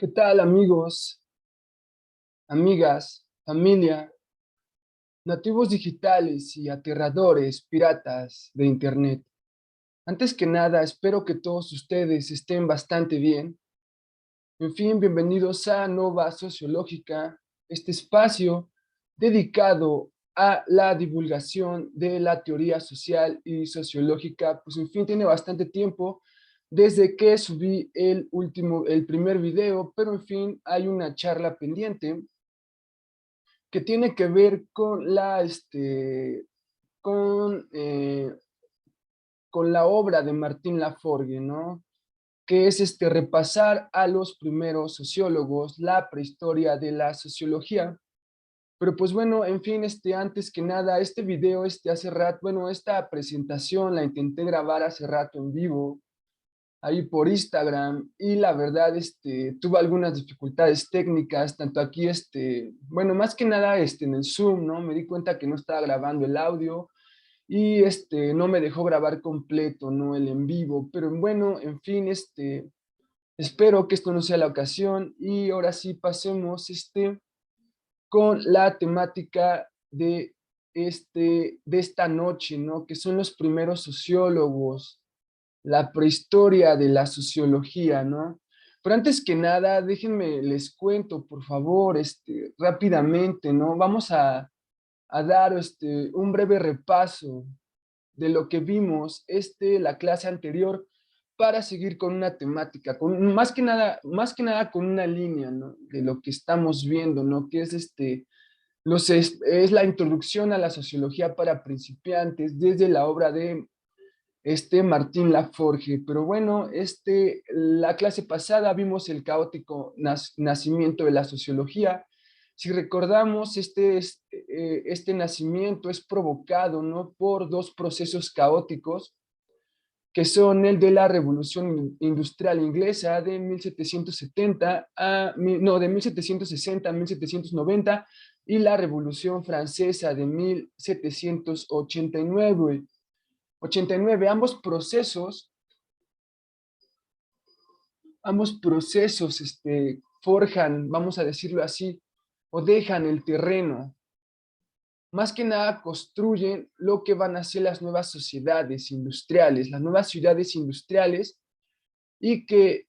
¿Qué tal, amigos, amigas, familia, nativos digitales y aterradores piratas de Internet? Antes que nada, espero que todos ustedes estén bastante bien. En fin, bienvenidos a Nova Sociológica, este espacio dedicado a la divulgación de la teoría social y sociológica. Pues en fin, tiene bastante tiempo desde que subí el primer video, pero en fin, hay una charla pendiente que tiene que ver con con, eh, con la obra de Martín Laforgue, ¿no? Que es repasar a los primeros sociólogos, la prehistoria de la sociología. Pero pues bueno, en fin, antes que nada, este video, hace rato, bueno, esta presentación la intenté grabar hace rato en vivo, ahí por Instagram, y la verdad, tuve algunas dificultades técnicas, tanto aquí, bueno, más que nada, en el Zoom, ¿no? Me di cuenta que no estaba grabando el audio, y no me dejó grabar completo, ¿no? El en vivo, pero bueno, en fin, espero que esto no sea la ocasión, y ahora sí pasemos, con la temática de esta noche, ¿no? Que son los primeros sociólogos, la prehistoria de la sociología, ¿no? Pero antes que nada, déjenme, les cuento, por favor, rápidamente, ¿no? Vamos a dar un breve repaso de lo que vimos la clase anterior para seguir con una temática, más que nada con una línea, ¿no? De lo que estamos viendo, ¿no? Que es es la introducción a la sociología para principiantes desde la obra de Martín Laforgue. Pero bueno, la clase pasada vimos el caótico nacimiento de la sociología. Si recordamos, este nacimiento es provocado, ¿no? Por dos procesos caóticos, que son el de la Revolución Industrial Inglesa de 1770 no, de 1760 a 1790, y la Revolución Francesa de 1789. Ambos procesos forjan, vamos a decirlo así, o dejan el terreno. Más que nada construyen lo que van a ser las nuevas sociedades industriales, las nuevas ciudades industriales, y que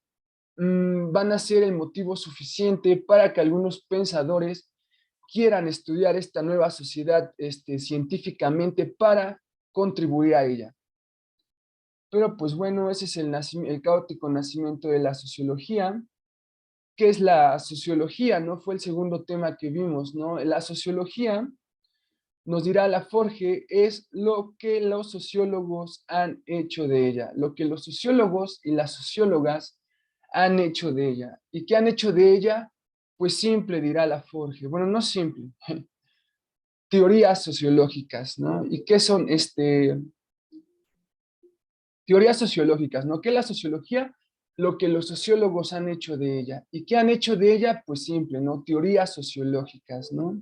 van a ser el motivo suficiente para que algunos pensadores quieran estudiar esta nueva sociedad científicamente para contribuir a ella. Pero pues bueno, ese es el caótico nacimiento de la sociología. ¿Qué es la sociología? ¿No? Fue el segundo tema que vimos, ¿no? La sociología, nos dirá Laforgue, es lo que los sociólogos han hecho de ella, lo que los sociólogos y las sociólogas han hecho de ella. ¿Y qué han hecho de ella? Pues simple, dirá Laforgue. Bueno, no simple. Teorías sociológicas, ¿no? ¿Y qué son teorías sociológicas, ¿no? ¿Qué es la sociología? Lo que los sociólogos han hecho de ella. ¿Y qué han hecho de ella? Pues simple, ¿no? Teorías sociológicas, ¿no?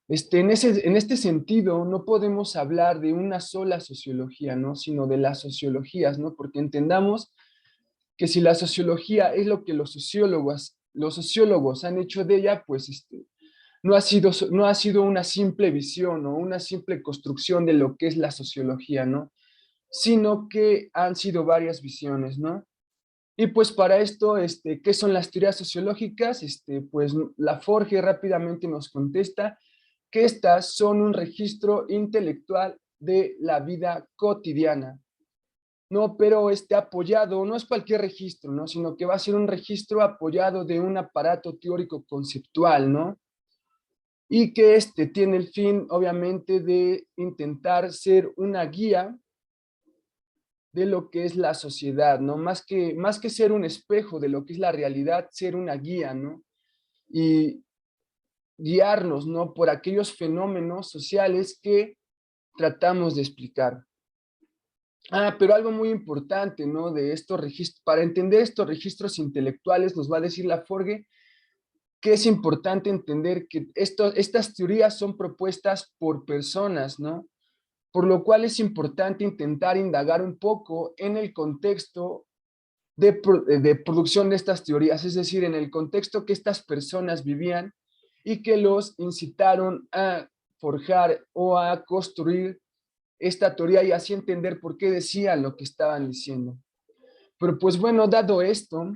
En este sentido, no podemos hablar de una sola sociología, ¿no? Sino de las sociologías, ¿no? Porque entendamos que si la sociología es lo que los sociólogos han hecho de ella, pues no ha sido una simple visión o una simple construcción de lo que es la sociología, ¿no? Sino que han sido varias visiones, ¿no? Y pues para esto, ¿qué son las teorías sociológicas? Pues Laforgue rápidamente nos contesta que estas son un registro intelectual de la vida cotidiana, ¿no? Pero apoyado, no es cualquier registro, ¿no? Sino que va a ser un registro apoyado de un aparato teórico conceptual, ¿no? Y que tiene el fin, obviamente, de intentar ser una guía de lo que es la sociedad, ¿no? Más que ser un espejo de lo que es la realidad, ser una guía, ¿no? Y guiarnos, ¿no? Por aquellos fenómenos sociales que tratamos de explicar. Pero algo muy importante, ¿no? De estos registros, para entender estos registros intelectuales, nos va a decir Laforgue que es importante entender que estas teorías son propuestas por personas, ¿no? Por lo cual es importante intentar indagar un poco en el contexto de producción de estas teorías, es decir, en el contexto que estas personas vivían y que los incitaron a forjar o a construir esta teoría y así entender por qué decían lo que estaban diciendo. Pero pues bueno, dado esto,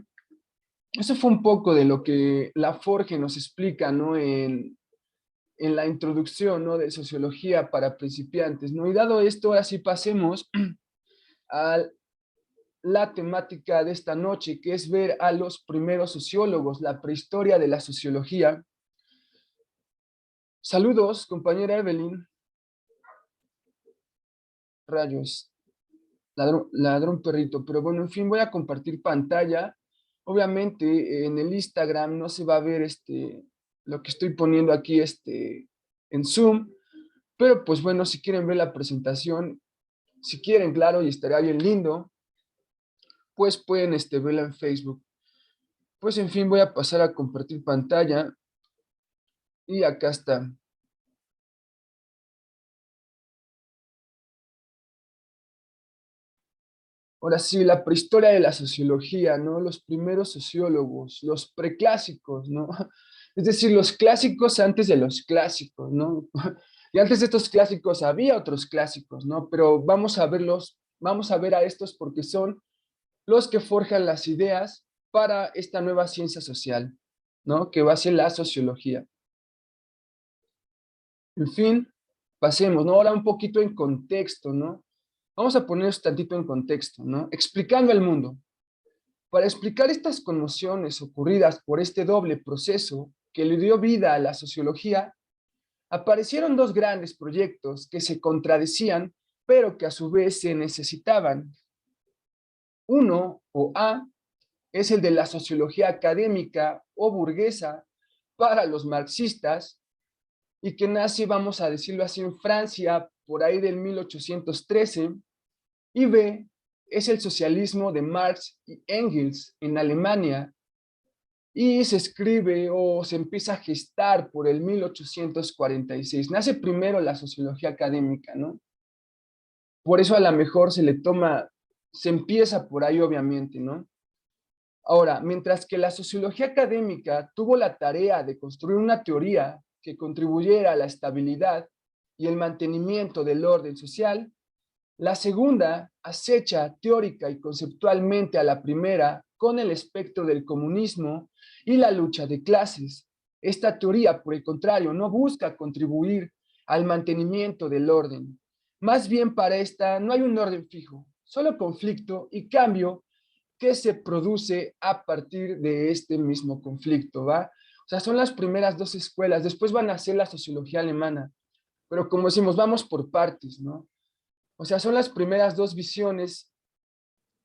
eso fue un poco de lo que Laforgue nos explica, ¿no? En la introducción, ¿no? De sociología para principiantes, ¿no? Y dado esto, ahora sí pasemos a la temática de esta noche, que es ver a los primeros sociólogos, la prehistoria de la sociología. Saludos, compañera Evelyn. Rayos, ladrón perrito. Pero bueno, en fin, voy a compartir pantalla. Obviamente en el Instagram no se va a ver lo que estoy poniendo aquí en Zoom, pero pues bueno, si quieren ver la presentación, si quieren, claro, y estaría bien lindo, pues pueden verla en Facebook. Pues en fin, voy a pasar a compartir pantalla y acá está. Ahora sí, la prehistoria de la sociología, ¿no? Los primeros sociólogos, los preclásicos, ¿no? Es decir, los clásicos antes de los clásicos, ¿no? Y antes de estos clásicos había otros clásicos, ¿no? Pero vamos a ver a estos porque son los que forjan las ideas para esta nueva ciencia social, ¿no? Que va a ser la sociología. En fin, pasemos, ¿no? Ahora un poquito en contexto, ¿no? Vamos a ponernos tantito en contexto, ¿no? Explicando el mundo. Para explicar estas conmociones ocurridas por este doble proceso que le dio vida a la sociología, aparecieron dos grandes proyectos que se contradecían, pero que a su vez se necesitaban. Uno, o A, es el de la sociología académica o burguesa para los marxistas y que nace, vamos a decirlo así, en Francia por ahí del 1813, y B, es el socialismo de Marx y Engels en Alemania y se escribe o se empieza a gestar por el 1846. Nace primero la sociología académica, ¿no? Por eso a lo mejor se empieza por ahí obviamente, ¿no? Ahora, mientras que la sociología académica tuvo la tarea de construir una teoría que contribuyera a la estabilidad y el mantenimiento del orden social, la segunda acecha teórica y conceptualmente a la primera con el espectro del comunismo y la lucha de clases. Esta teoría, por el contrario, no busca contribuir al mantenimiento del orden. Más bien para esta no hay un orden fijo, solo conflicto y cambio que se produce a partir de este mismo conflicto, ¿va? O sea, son las primeras dos escuelas, después van a ser la sociología alemana, pero como decimos, vamos por partes, ¿no? O sea, son las primeras dos visiones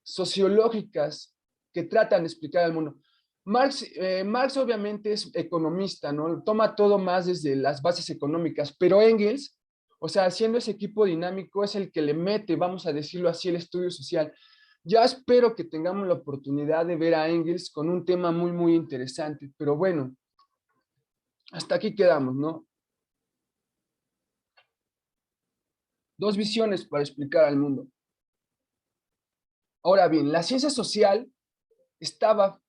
sociológicas que tratan de explicar al mundo. Marx obviamente es economista, ¿no? Toma todo más desde las bases económicas, pero Engels, o sea, haciendo ese equipo dinámico, es el que le mete, vamos a decirlo así, el estudio social. Ya espero que tengamos la oportunidad de ver a Engels con un tema muy, muy interesante, pero bueno, hasta aquí quedamos, ¿no? Dos visiones para explicar al mundo. Ahora bien, la ciencia social estaba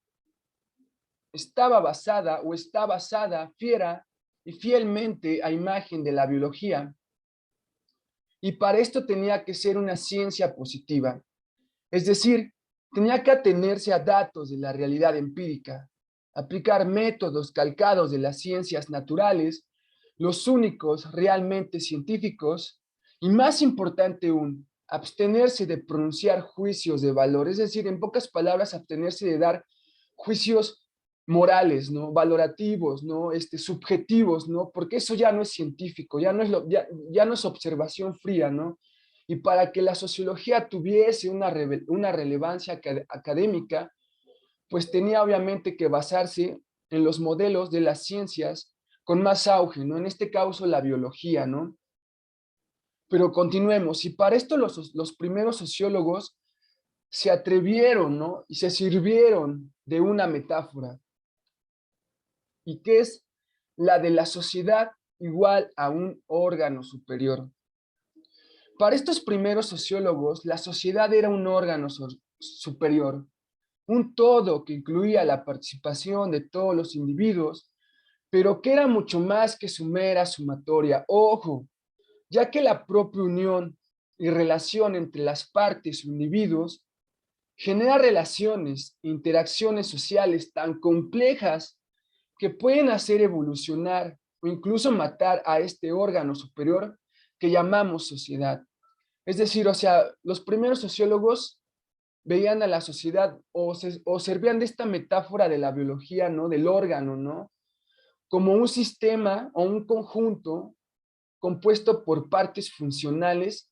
basada o está basada fiera y fielmente a imagen de la biología. Y para esto tenía que ser una ciencia positiva. Es decir, tenía que atenerse a datos de la realidad empírica, aplicar métodos calcados de las ciencias naturales, los únicos realmente científicos, y más importante aún, abstenerse de pronunciar juicios de valor, es decir, en pocas palabras, abstenerse de dar juicios morales, ¿no? Valorativos, ¿no? Subjetivos, ¿no? Porque eso ya no es científico, ya no es observación fría, ¿no? Y para que la sociología tuviese una relevancia académica, pues tenía obviamente que basarse en los modelos de las ciencias con más auge, ¿no? En este caso la biología, ¿no? Pero continuemos, y para esto los primeros sociólogos se atrevieron, ¿no? Y se sirvieron de una metáfora, y que es la de la sociedad igual a un órgano superior. Para estos primeros sociólogos, la sociedad era un órgano superior. un todo que incluía la participación de todos los individuos, pero que era mucho más que su mera sumatoria. Ojo, ya que la propia unión y relación entre las partes o individuos genera relaciones, interacciones sociales tan complejas que pueden hacer evolucionar o incluso matar a este órgano superior que llamamos sociedad. Es decir, o sea, los primeros sociólogos veían a la sociedad o servían de esta metáfora de la biología, ¿no? Del órgano, ¿no? Como un sistema o un conjunto compuesto por partes funcionales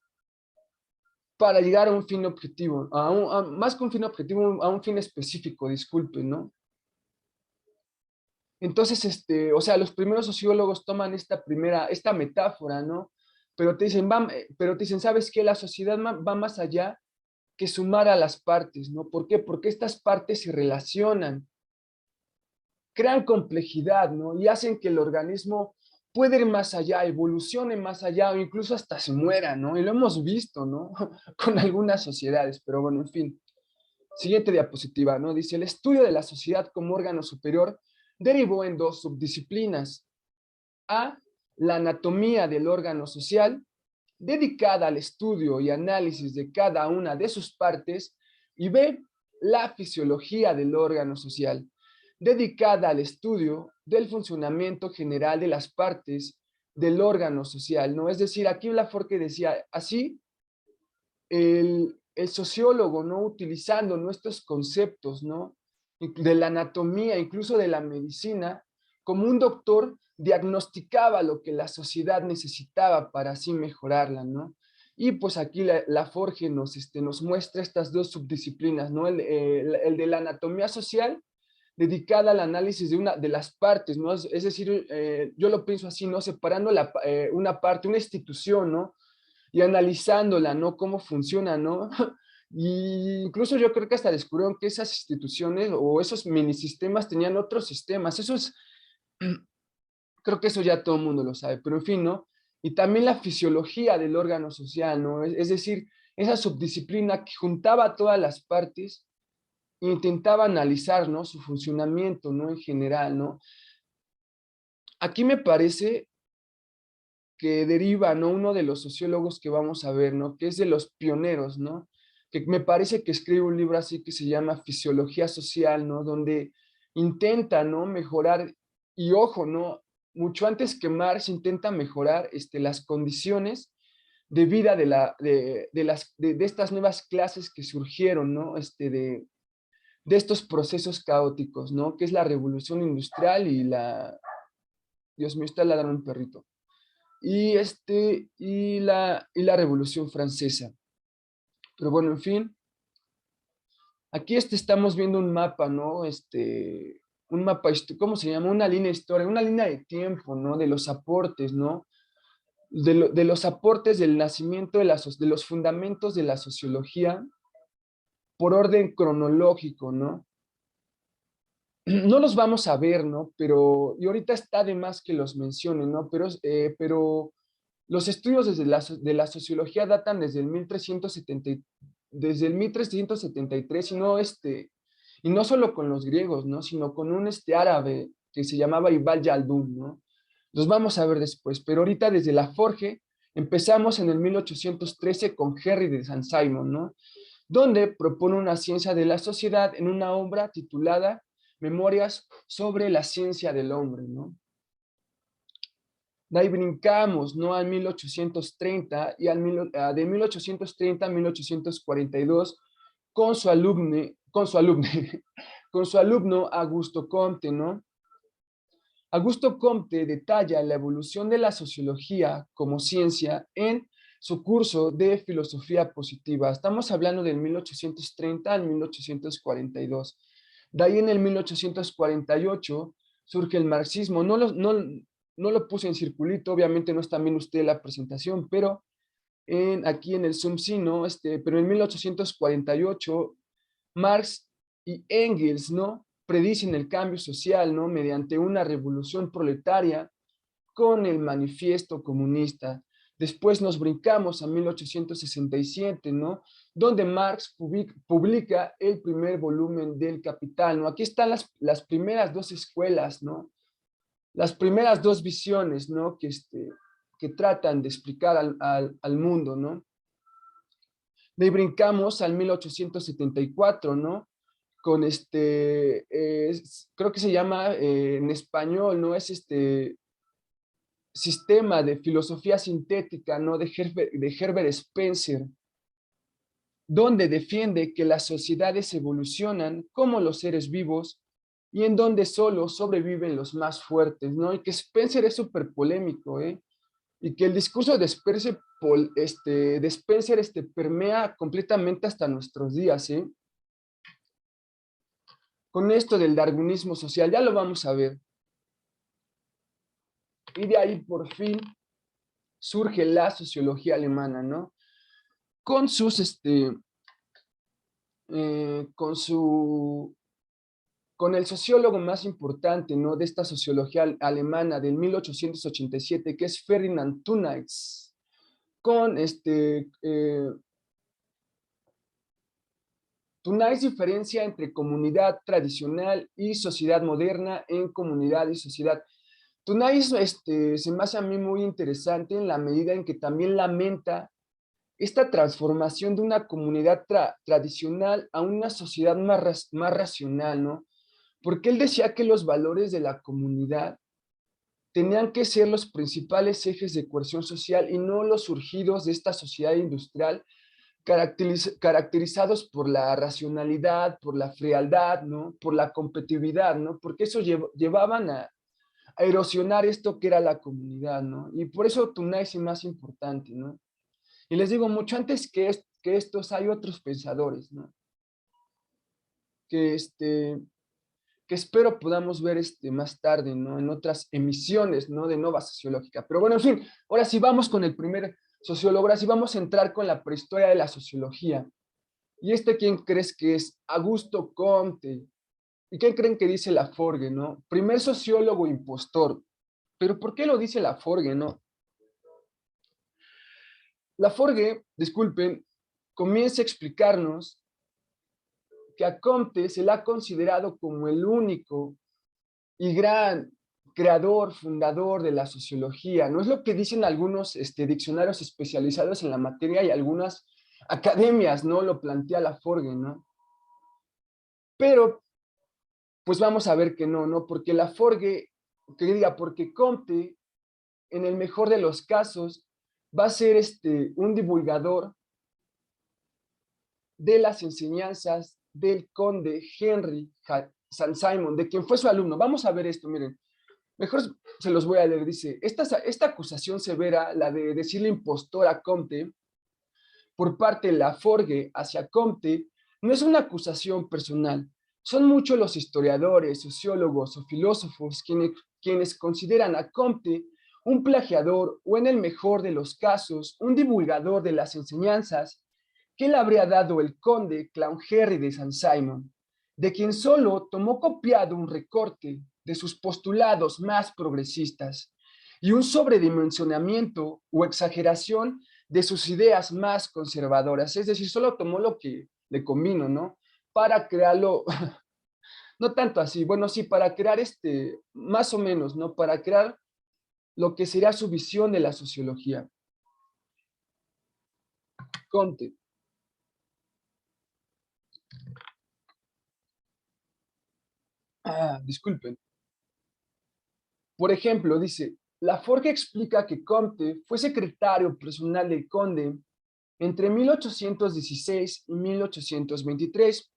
para llegar a un fin objetivo, más que un fin objetivo, a un fin específico, disculpen, ¿no? Entonces, o sea, los primeros sociólogos toman esta metáfora, ¿no? Pero te dicen, ¿sabes qué? La sociedad va más allá que sumar a las partes, ¿no? ¿Por qué? Porque estas partes se relacionan, crean complejidad, ¿no? Y hacen que el organismo pueda ir más allá, evolucione más allá o incluso hasta se muera, ¿no? Y lo hemos visto, ¿no? Con algunas sociedades, pero bueno, en fin. Siguiente diapositiva, ¿no? Dice, el estudio de la sociedad como órgano superior derivó en dos subdisciplinas. A, la anatomía del órgano social, dedicada al estudio y análisis de cada una de sus partes, y B, la fisiología del órgano social, dedicada al estudio del funcionamiento general de las partes del órgano social, ¿no? Es decir, aquí Laforgue decía, así, el sociólogo, ¿no? Utilizando nuestros conceptos, ¿no? De la anatomía, incluso de la medicina, como un doctor diagnosticaba lo que la sociedad necesitaba para así mejorarla, ¿no? Y pues aquí Laforgue nos muestra estas dos subdisciplinas, ¿no? El de la anatomía social, dedicada al análisis de una de las partes, ¿no? Es decir, yo lo pienso así, ¿no? Separando una parte, una institución, ¿no? Y analizándola, ¿no? Cómo funciona, ¿no? Y incluso yo creo que hasta descubrieron que esas instituciones o esos minisistemas tenían otros sistemas. Eso es, creo que eso ya todo el mundo lo sabe, pero en fin, ¿no? Y también la fisiología del órgano social, ¿no? Es decir, esa subdisciplina que juntaba a todas las partes e intentaba analizar, ¿no? Su funcionamiento, ¿no? En general, ¿no? Aquí me parece que deriva, ¿no? Uno de los sociólogos que vamos a ver, ¿no? Que es de los pioneros, ¿no? Que me parece que escribe un libro así que se llama Fisiología Social, ¿no? Donde intenta, ¿no? Mejorar, y ojo, ¿no? Mucho antes que Marx intenta mejorar las condiciones de vida de estas nuevas clases que surgieron, ¿no? De estos procesos caóticos, ¿no? Que es la revolución industrial y Dios mío, está ladrando un perrito y la Revolución Francesa. Pero bueno, en fin, aquí estamos viendo un mapa, ¿no? Un mapa, ¿cómo se llama? Una línea histórica, una línea de tiempo, ¿no? De los aportes, ¿no? De los aportes del nacimiento de los fundamentos de la sociología por orden cronológico, ¿no? No los vamos a ver, ¿no? Y ahorita está de más que los mencione, ¿no? Pero los estudios de la sociología datan desde el 1373 y no solo con los griegos, ¿no? Sino con un árabe que se llamaba Ibn Yaldún, ¿no? Los vamos a ver después, pero ahorita desde Laforgue empezamos en el 1813 con Henry de Saint-Simon, ¿no? Donde propone una ciencia de la sociedad en una obra titulada Memorias sobre la ciencia del hombre, ¿no? De ahí brincamos, ¿no? Al 1830 de 1830 a 1842 con su con su alumno Augusto Comte, ¿no? Augusto Comte detalla la evolución de la sociología como ciencia en su curso de filosofía positiva. Estamos hablando del 1830 al 1842. De ahí en el 1848 surge el marxismo. No lo puse en circulito, obviamente no está bien usted la presentación, pero aquí en el Zoom sí, ¿no? Pero en 1848 Marx y Engels, ¿no? Predicen el cambio social, ¿no? Mediante una revolución proletaria con el manifiesto comunista. Después nos brincamos a 1867, ¿no? Donde Marx publica el primer volumen del Capital, ¿no? Aquí están las primeras dos escuelas, ¿no? Las primeras dos visiones, ¿no? Que tratan de explicar al mundo, ¿no? De ahí brincamos al 1874, ¿no? Con creo que se llama en español, ¿no? Es sistema de filosofía sintética, ¿no? De Herbert Spencer, donde defiende que las sociedades evolucionan como los seres vivos y en donde solo sobreviven los más fuertes, ¿no? Y que Spencer es súper polémico, ¿eh? Y que el discurso de Spencer, permea completamente hasta nuestros días, ¿eh? Con esto del darwinismo social, ya lo vamos a ver. Y de ahí por fin surge la sociología alemana, ¿no? Con sus, con su, con el sociólogo más importante, ¿no? De esta sociología alemana del 1887, que es Ferdinand Tönnies, con Tönnies diferencia entre comunidad tradicional y sociedad moderna en comunidad y sociedad. Tönnies se me hace a mí muy interesante en la medida en que también lamenta esta transformación de una comunidad tradicional a una sociedad más racional, ¿no? Porque él decía que los valores de la comunidad tenían que ser los principales ejes de cohesión social y no los surgidos de esta sociedad industrial caracterizados por la racionalidad, por la frialdad, ¿no? Por la competitividad, ¿no? Porque eso llevaban a erosionar esto que era la comunidad, ¿no? Y por eso Tönnies es más importante, ¿no? Y les digo, mucho antes que estos hay otros pensadores, ¿no? Que, que espero podamos ver más tarde, ¿no? En otras emisiones, ¿no? De Nova Sociológica. Pero bueno, en fin, ahora sí vamos con el primer sociólogo, ahora sí vamos a entrar con la prehistoria de la sociología. ¿Y quién crees que es? Augusto Comte. ¿Y qué creen que dice Laforgue, no? Primer sociólogo impostor. ¿Pero por qué lo dice Laforgue, no? Laforgue, disculpen, comienza a explicarnos que a Comte se le ha considerado como el único y gran creador, fundador de la sociología. No es lo que dicen algunos diccionarios especializados en la materia y algunas academias, ¿no? Lo plantea Laforgue, ¿no? Pero, pues vamos a ver que no, ¿no? Porque Laforgue, que diga, porque Comte, en el mejor de los casos, va a ser un divulgador de las enseñanzas del conde Henry Saint-Simon, de quien fue su alumno. Vamos a ver esto, miren. Mejor se los voy a leer. Dice, esta acusación severa, la de decirle impostor a Comte, por parte de Laforgue hacia Comte, no es una acusación personal. Son muchos los historiadores, sociólogos o filósofos quienes consideran a Comte un plagiador o, en el mejor de los casos, un divulgador de las enseñanzas que le habría dado el conde Clauhenry de Saint-Simon, de quien solo tomó copiado un recorte de sus postulados más progresistas y un sobredimensionamiento o exageración de sus ideas más conservadoras. Es decir, solo tomó lo que le convino, ¿no? Para crearlo, no tanto así, bueno, sí, para crear más o menos, ¿no? Para crear lo que sería su visión de la sociología. Comte. Disculpen. Por ejemplo, dice, Laforgue explica que Comte fue secretario personal del conde entre 1816 y 1823.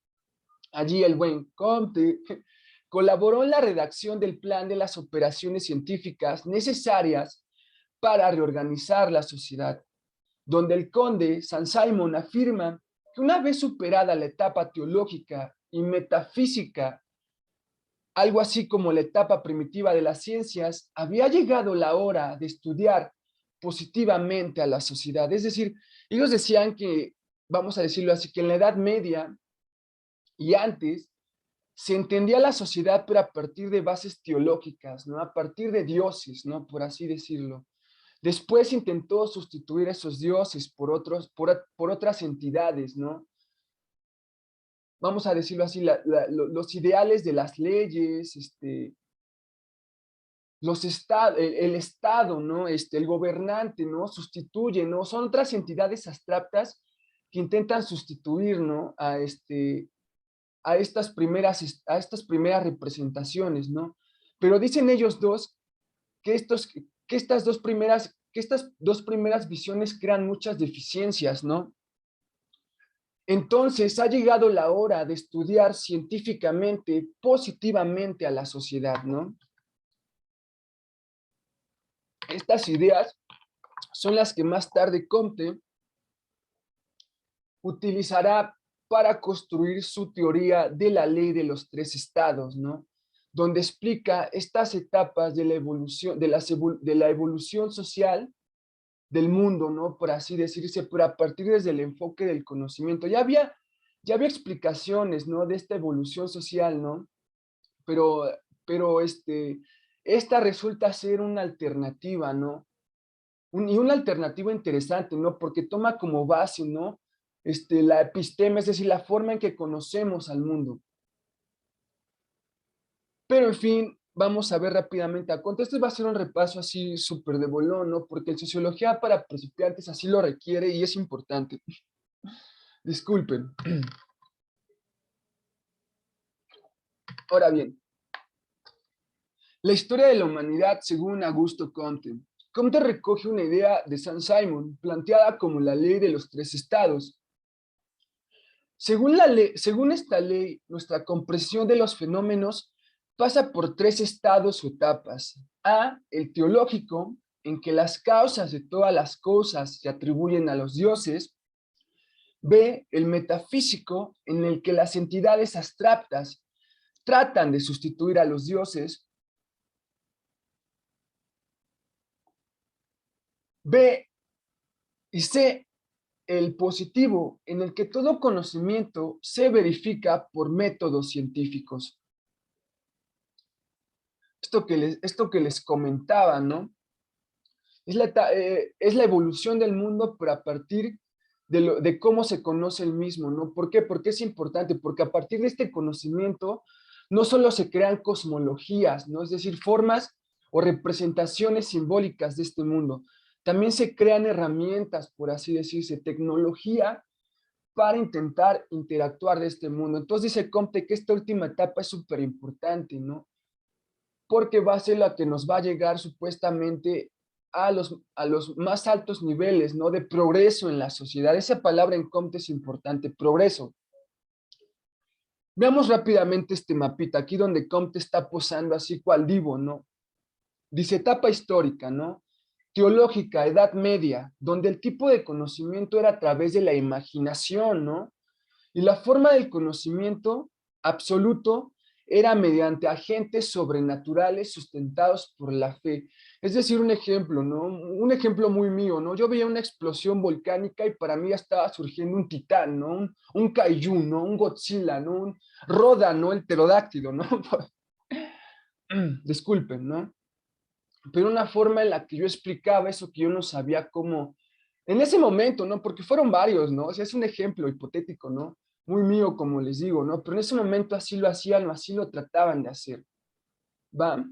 Allí el buen Comte colaboró en la redacción del plan de las operaciones científicas necesarias para reorganizar la sociedad, donde el conde Saint-Simon afirma que una vez superada la etapa teológica y metafísica, algo así como la etapa primitiva de las ciencias, había llegado la hora de estudiar positivamente a la sociedad. Es decir, ellos decían que, vamos a decirlo así, que en la Edad Media y antes se entendía la sociedad, pero a partir de bases teológicas, ¿no? A partir de dioses, ¿no? Por así decirlo. Después intentó sustituir esos dioses por otras entidades, ¿no? Vamos a decirlo así, los ideales de las leyes, el Estado, ¿no? El gobernante, ¿no? Sustituye, ¿no? Son otras entidades abstractas que intentan sustituir, ¿no? A estas primeras representaciones, ¿no? Pero dicen ellos dos que, que estas dos primeras visiones crean muchas deficiencias, ¿no? Entonces ha llegado la hora de estudiar científicamente, positivamente a la sociedad, ¿no? Estas ideas son las que más tarde Comte utilizará para construir su teoría de la ley de los tres estados, ¿no? Donde explica estas etapas de la evolución, de la evolución social del mundo, ¿no? Por así decirse, pero a partir desde el enfoque del conocimiento. Ya había explicaciones, ¿no? De esta evolución social, ¿no? Pero, pero esta resulta ser una alternativa, ¿no? Y una alternativa interesante, ¿no? Porque toma como base, ¿no? La episteme, es decir, la forma en que conocemos al mundo. Pero, en fin, vamos a ver rápidamente a Comte. Este va a ser un repaso así súper de bolón, ¿no? Porque en sociología para principiantes así lo requiere y es importante. Disculpen. Ahora bien, la historia de la humanidad según Augusto Comte. Comte recoge una idea de Saint-Simon, planteada como la ley de los tres estados. Según esta ley, nuestra comprensión de los fenómenos pasa por tres estados o etapas. A, el teológico, en que las causas de todas las cosas se atribuyen a los dioses. B, el metafísico, en el que las entidades abstractas tratan de sustituir a los dioses. B y C, el positivo, en el que todo conocimiento se verifica por métodos científicos. Esto que les comentaba, ¿no? Es la evolución del mundo, pero a partir de cómo se conoce el mismo, ¿no? ¿Por qué? Porque es importante, porque a partir de este conocimiento no solo se crean cosmologías, ¿no? Es decir, formas o representaciones simbólicas de este mundo, también se crean herramientas, por así decirse, tecnología para intentar interactuar de este mundo. Entonces dice Comte que esta última etapa es súper importante, ¿no? Porque va a ser la que nos va a llegar supuestamente a los más altos niveles, ¿no? De progreso en la sociedad. Esa palabra en Comte es importante, progreso. Veamos rápidamente este mapita, aquí donde Comte está posando así cual divo, ¿no? Dice etapa histórica, ¿no? Teológica, Edad Media, donde el tipo de conocimiento era a través de la imaginación, ¿no? Y la forma del conocimiento absoluto era mediante agentes sobrenaturales sustentados por la fe. Es decir, un ejemplo, ¿no? Un ejemplo muy mío, ¿no? Yo veía una explosión volcánica y para mí ya estaba surgiendo un titán, ¿no? Un kaiju, ¿no? Un Godzilla, ¿no? Un Rodan, ¿no? El pterodáctilo, ¿no? Disculpen, ¿no? Pero una forma en la que yo explicaba eso que yo no sabía cómo, en ese momento, ¿no? Porque fueron varios, ¿no? O sea, es un ejemplo hipotético, ¿no? Muy mío, como les digo, ¿no? Pero en ese momento así lo hacían, así lo trataban de hacer, ¿va?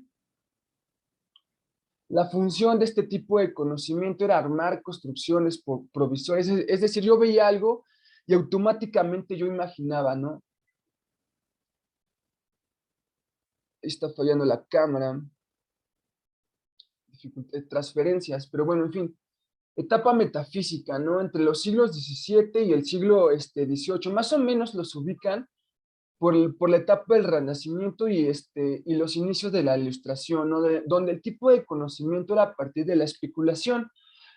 La función de este tipo de conocimiento era armar construcciones provisorias, es decir, yo veía algo y automáticamente yo imaginaba, ¿no? Está fallando la cámara, transferencias, pero bueno, en fin, etapa metafísica, ¿no? Entre los siglos XVII y el siglo XVIII, más o menos los ubican por la etapa del Renacimiento y los inicios de la Ilustración, ¿no? Donde el tipo de conocimiento era a partir de la especulación,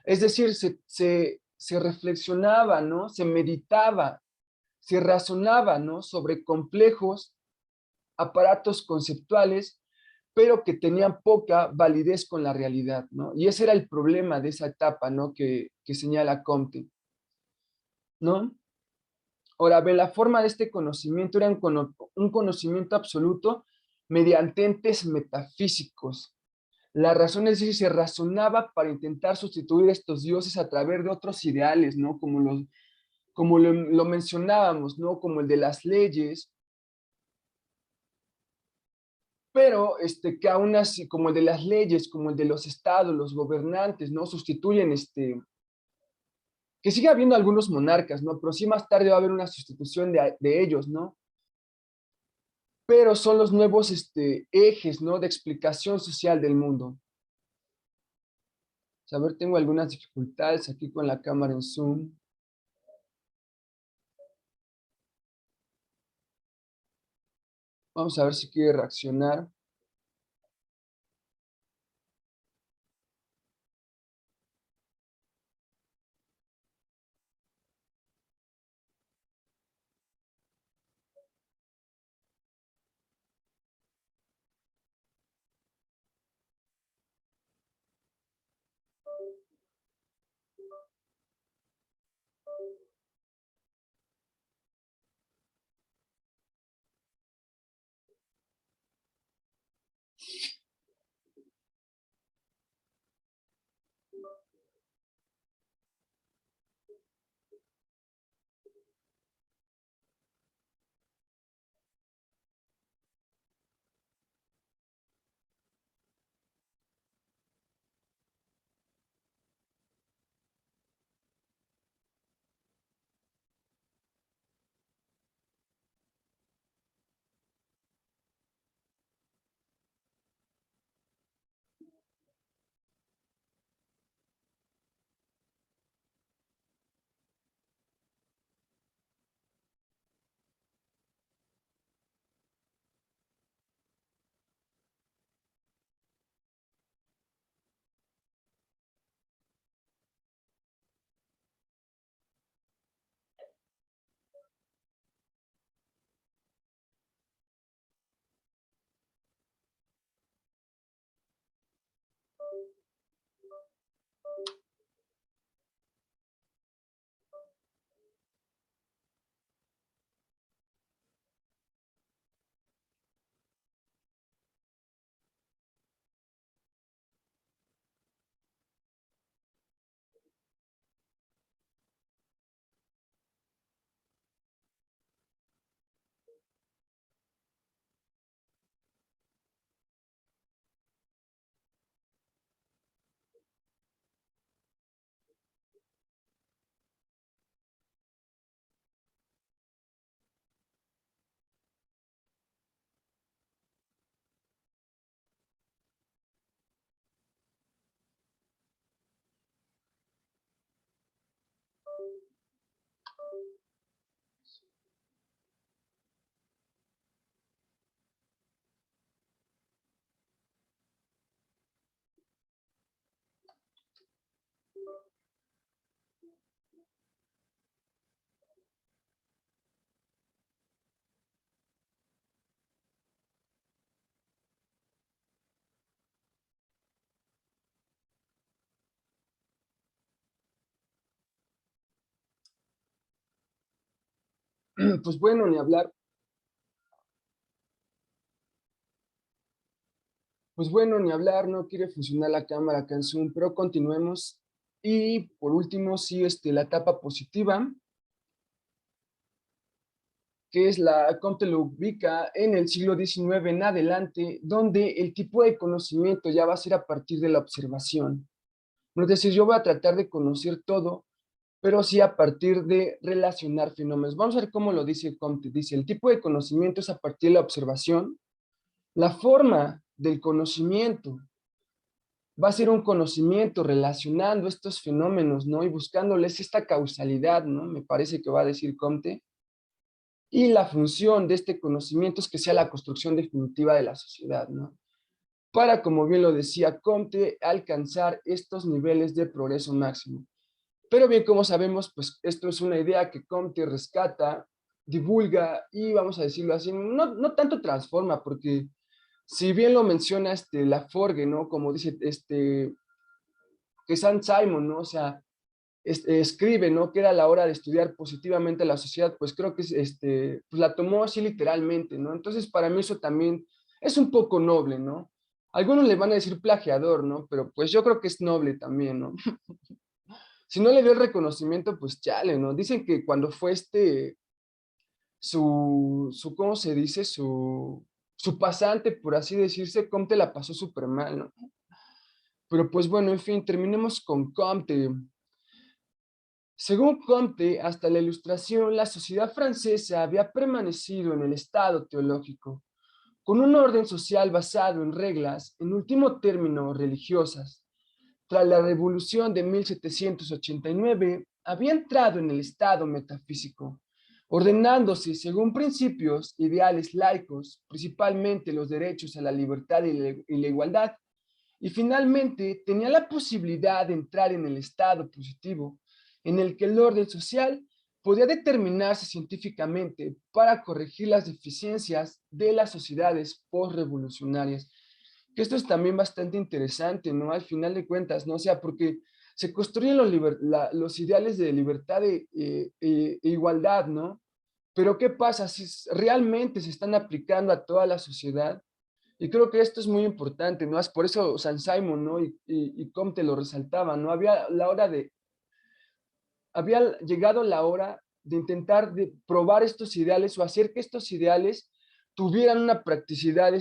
es decir, se reflexionaba, ¿no? Se meditaba, se razonaba, ¿no? Sobre complejos aparatos conceptuales, pero que tenían poca validez con la realidad, ¿no? Y ese era el problema de esa etapa, ¿no? Que señala Comte, ¿no? Ahora, ve, la forma de este conocimiento era un conocimiento absoluto mediante entes metafísicos. La razón, es decir, se razonaba para intentar sustituir estos dioses a través de otros ideales, ¿no? Como lo mencionábamos, ¿no? Como el de las leyes, pero que aún así, como el de las leyes, como el de los estados, los gobernantes, ¿no? Sustituyen, que sigue habiendo algunos monarcas, ¿no? Pero sí más tarde va a haber una sustitución de ellos, ¿no? Pero son los nuevos ejes, ¿no? De explicación social del mundo. A ver, tengo algunas dificultades aquí con la cámara en Zoom. Vamos a ver si quiere reaccionar. Pues bueno, ni hablar. Pues bueno, ni hablar, no quiere funcionar la cámara acá en Zoom, pero continuemos. Y por último, sí, la etapa positiva, que es la Comte lo ubica en el siglo XIX en adelante, donde el tipo de conocimiento ya va a ser a partir de la observación. Es decir, yo voy a tratar de conocer todo, pero sí a partir de relacionar fenómenos. Vamos a ver cómo lo dice Comte. Dice, el tipo de conocimiento es a partir de la observación. La forma del conocimiento va a ser un conocimiento relacionando estos fenómenos, ¿no? Y buscándoles esta causalidad, ¿no? Me parece que va a decir Comte. Y la función de este conocimiento es que sea la construcción definitiva de la sociedad, ¿no? Para, como bien lo decía Comte, alcanzar estos niveles de progreso máximo. Pero bien, como sabemos, pues esto es una idea que Comte rescata, divulga y, vamos a decirlo así, no tanto transforma, porque si bien lo menciona Laforgue, ¿no? Como dice que Saint Simon, ¿no? O sea, escribe, ¿no? Que era la hora de estudiar positivamente la sociedad, pues creo que pues la tomó así literalmente, ¿no? Entonces, para mí eso también es un poco noble, ¿no? Algunos le van a decir plagiador, ¿no? Pero pues yo creo que es noble también, ¿no? Si no le dio el reconocimiento, pues chale, ¿no? Dicen que cuando fue ¿cómo se dice? Su pasante, por así decirse, Comte la pasó súper mal, ¿no? Pero pues bueno, en fin, terminemos con Comte. Según Comte, hasta la Ilustración, la sociedad francesa había permanecido en el estado teológico, con un orden social basado en reglas, en último término, religiosas. Tras la Revolución de 1789, había entrado en el estado metafísico, ordenándose según principios, ideales laicos, principalmente los derechos a la libertad y la igualdad, y finalmente tenía la posibilidad de entrar en el estado positivo, en el que el orden social podía determinarse científicamente para corregir las deficiencias de las sociedades postrevolucionarias. Que esto es también bastante interesante, ¿no? Al final de cuentas, ¿no? O sea, porque se construyen los ideales de libertad e igualdad, ¿no? Pero ¿qué pasa si realmente se están aplicando a toda la sociedad? Y creo que esto es muy importante, ¿no? Es por eso San Simon, ¿no? Y Comte lo resaltaba, ¿no? Había llegado la hora de intentar de probar estos ideales o hacer que estos ideales tuvieran una practicidad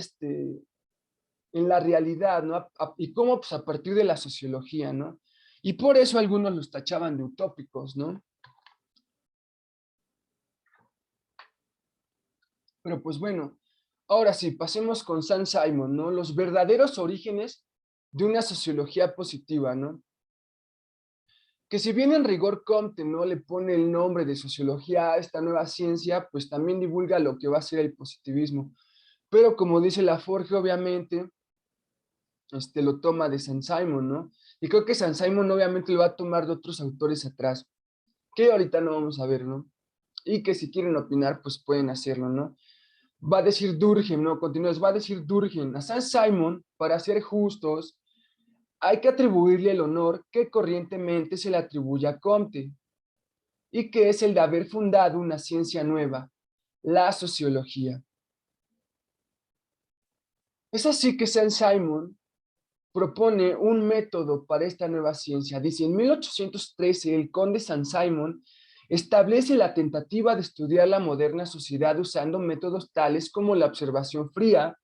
en la realidad, ¿no? Y cómo, pues a partir de la sociología, ¿no? Y por eso algunos los tachaban de utópicos, ¿no? Pero pues bueno, ahora sí, pasemos con San Simon, ¿no? Los verdaderos orígenes de una sociología positiva, ¿no? Que si bien en rigor Comte no le pone el nombre de sociología a esta nueva ciencia, pues también divulga lo que va a ser el positivismo. Pero como dice Laforgue, obviamente, lo toma de San Simon, ¿no? Y creo que San Simon obviamente lo va a tomar de otros autores atrás, que ahorita no vamos a ver, ¿no? Y que si quieren opinar, pues pueden hacerlo, ¿no? Va a decir Durkheim, ¿no? Continúas, va a decir Durkheim, a San Simon, para ser justos, hay que atribuirle el honor que corrientemente se le atribuye a Comte, y que es el de haber fundado una ciencia nueva, la sociología. Es así que Saint Simon propone un método para esta nueva ciencia. Dice, en 1813 el conde Saint Simon establece la tentativa de estudiar la moderna sociedad usando métodos tales como la observación fría,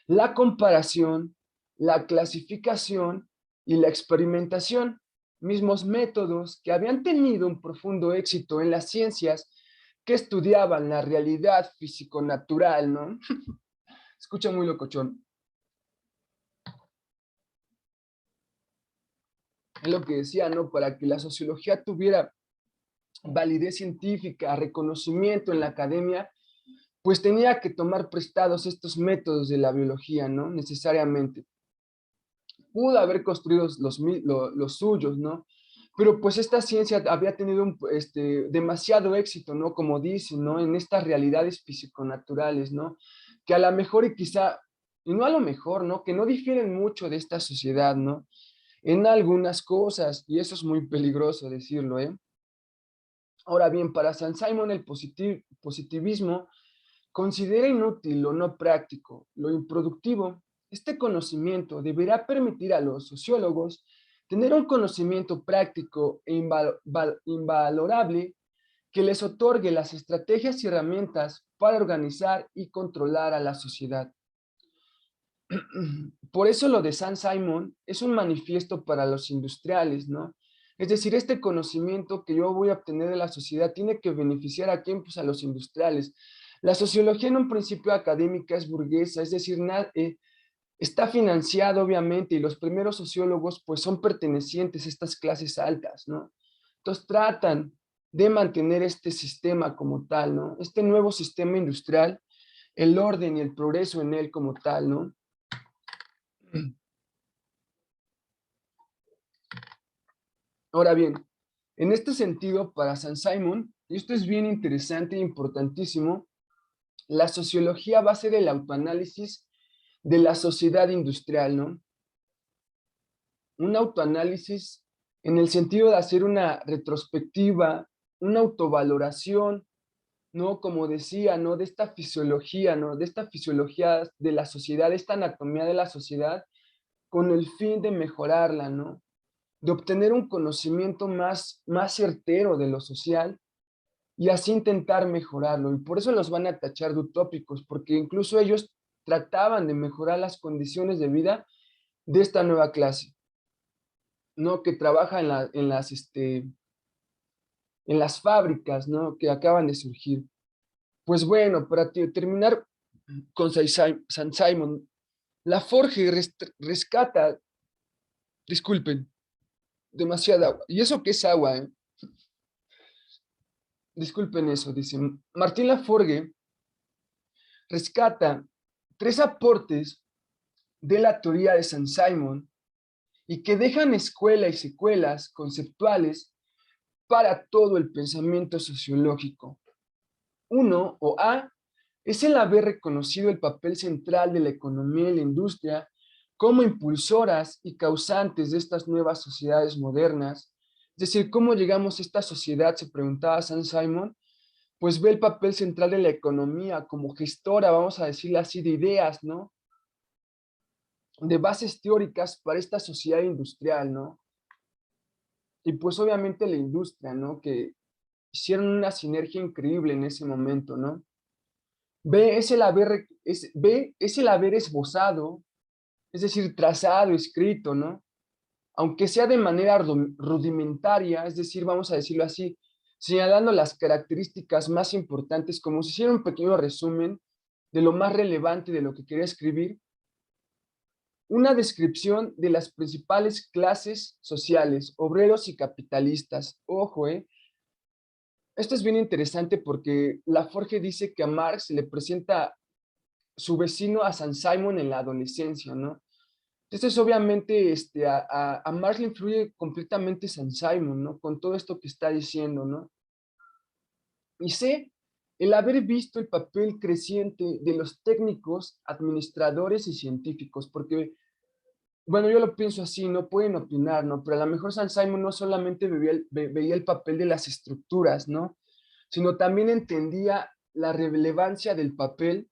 la comparación, la clasificación y la experimentación, mismos métodos que habían tenido un profundo éxito en las ciencias que estudiaban la realidad físico-natural, ¿no? Escucha muy locochón. Es lo que decía, ¿no? Para que la sociología tuviera validez científica, reconocimiento en la academia, pues tenía que tomar prestados estos métodos de la biología, ¿no? Necesariamente. Pudo haber construido los suyos, ¿no? Pero pues esta ciencia había tenido demasiado éxito, ¿no? Como dicen, ¿no? En estas realidades físico-naturales, ¿no? Que a lo mejor y quizá, y no a lo mejor, ¿no? Que no difieren mucho de esta sociedad, ¿no? En algunas cosas, y eso es muy peligroso decirlo, ¿eh? Ahora bien, para San Simon el positivismo considera inútil lo no práctico, lo improductivo. Este conocimiento deberá permitir a los sociólogos tener un conocimiento práctico e invalorable que les otorgue las estrategias y herramientas para organizar y controlar a la sociedad. Por eso lo de San Simon es un manifiesto para los industriales, ¿no? Es decir, este conocimiento que yo voy a obtener de la sociedad tiene que beneficiar a quién, pues a los industriales. La sociología en un principio académica es burguesa, es decir, está financiada obviamente y los primeros sociólogos pues son pertenecientes a estas clases altas, ¿no? Entonces tratan de mantener este sistema como tal, ¿no? Este nuevo sistema industrial, el orden y el progreso en él como tal, ¿no? Ahora bien, en este sentido, para San Simon, y esto es bien interesante e importantísimo, la sociología va a ser el autoanálisis de la sociedad industrial, ¿no? Un autoanálisis en el sentido de hacer una retrospectiva, una autovaloración, ¿no? Como decía, ¿no? De esta fisiología, ¿no? De esta fisiología de la sociedad, esta anatomía de la sociedad, con el fin de mejorarla, ¿no? De obtener un conocimiento más certero de lo social y así intentar mejorarlo. Y por eso los van a tachar de utópicos, porque incluso ellos trataban de mejorar las condiciones de vida de esta nueva clase, ¿no? Que trabaja en las fábricas, ¿no? Que acaban de surgir. Pues bueno, para terminar con San Simon, la Forge rescata, disculpen, demasiada agua. ¿Y eso qué es agua, eh? Disculpen eso, dice. Martín Laforgue rescata tres aportes de la teoría de San Simon y que dejan escuela y secuelas conceptuales para todo el pensamiento sociológico. Uno, o A, es el haber reconocido el papel central de la economía y la industria como impulsoras y causantes de estas nuevas sociedades modernas. Es decir, ¿cómo llegamos a esta sociedad? Se preguntaba San Simon. Pues ve el papel central de la economía como gestora, vamos a decirle así, de ideas, ¿no? De bases teóricas para esta sociedad industrial, ¿no? Y pues obviamente la industria, ¿no? Que hicieron una sinergia increíble en ese momento, ¿no? B es el haber esbozado, es decir, trazado, escrito, ¿no? Aunque sea de manera rudimentaria, es decir, vamos a decirlo así, señalando las características más importantes, como si hiciera un pequeño resumen de lo más relevante de lo que quería escribir, una descripción de las principales clases sociales, obreros y capitalistas. Ojo, esto es bien interesante porque Laforge dice que a Marx le presenta su vecino a San Simon en la adolescencia, ¿no? Entonces, obviamente, a Marx le influye completamente San Simon, ¿no? Con todo esto que está diciendo, ¿no? Y sé el haber visto el papel creciente de los técnicos, administradores y científicos, porque, bueno, yo lo pienso así, no pueden opinar, ¿no? Pero a lo mejor San Simon no solamente veía el papel de las estructuras, ¿no? Sino también entendía la relevancia del papel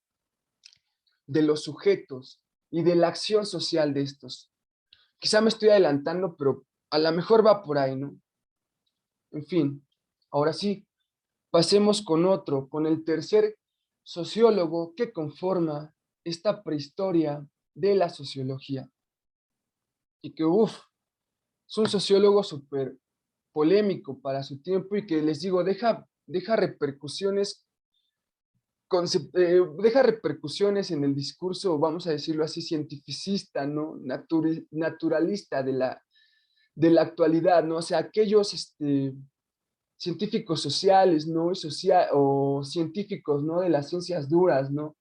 de los sujetos y de la acción social de estos. Quizá me estoy adelantando, pero a lo mejor va por ahí, ¿no? En fin, ahora sí, pasemos con otro, con el tercer sociólogo que conforma esta prehistoria de la sociología. Y que, uff, es un sociólogo súper polémico para su tiempo y que les digo, deja repercusiones deja repercusiones en el discurso, vamos a decirlo así, cientificista, ¿no? Naturalista de la actualidad, ¿no? O sea, aquellos científicos sociales, ¿no? O científicos, ¿no? De las ciencias duras, ¿no?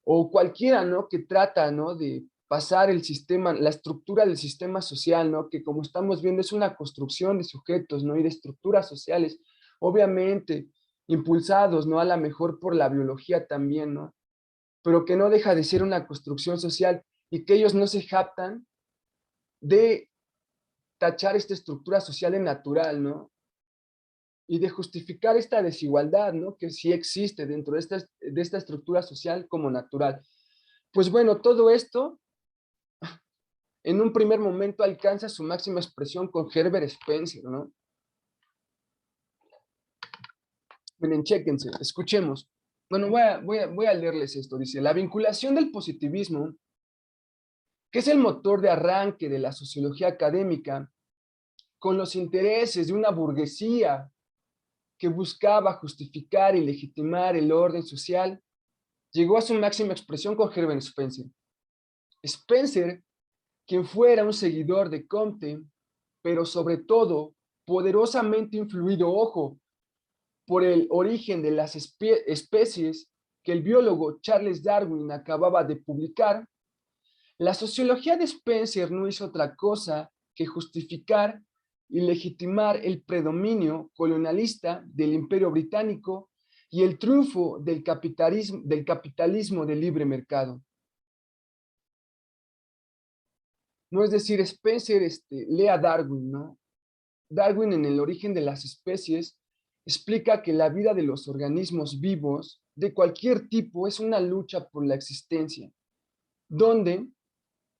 O cualquiera, ¿no? Que trata, ¿no? De pasar el sistema, la estructura del sistema social, ¿no? Que como estamos viendo es una construcción de sujetos, ¿no? Y de estructuras sociales, obviamente impulsados, ¿no? A la mejor por la biología también, ¿no? Pero que no deja de ser una construcción social y que ellos no se jactan de tachar esta estructura social de natural, ¿no? Y de justificar esta desigualdad, ¿no? Que sí existe dentro de esta estructura social como natural. Pues bueno, todo esto en un primer momento alcanza su máxima expresión con Herbert Spencer, ¿no? Miren, chéquense, escuchemos. Bueno, voy a leerles esto. Dice, la vinculación del positivismo, que es el motor de arranque de la sociología académica, con los intereses de una burguesía que buscaba justificar y legitimar el orden social, llegó a su máxima expresión con Herbert Spencer. Spencer, quien fuera un seguidor de Comte, pero sobre todo poderosamente influido, ojo, por el origen de las especies que el biólogo Charles Darwin acababa de publicar, la sociología de Spencer no hizo otra cosa que justificar y legitimar el predominio colonialista del Imperio Británico y el triunfo del capitalismo de libre mercado. No es decir, Spencer lee a Darwin, ¿no? Darwin en el origen de las especies explica que la vida de los organismos vivos de cualquier tipo es una lucha por la existencia, donde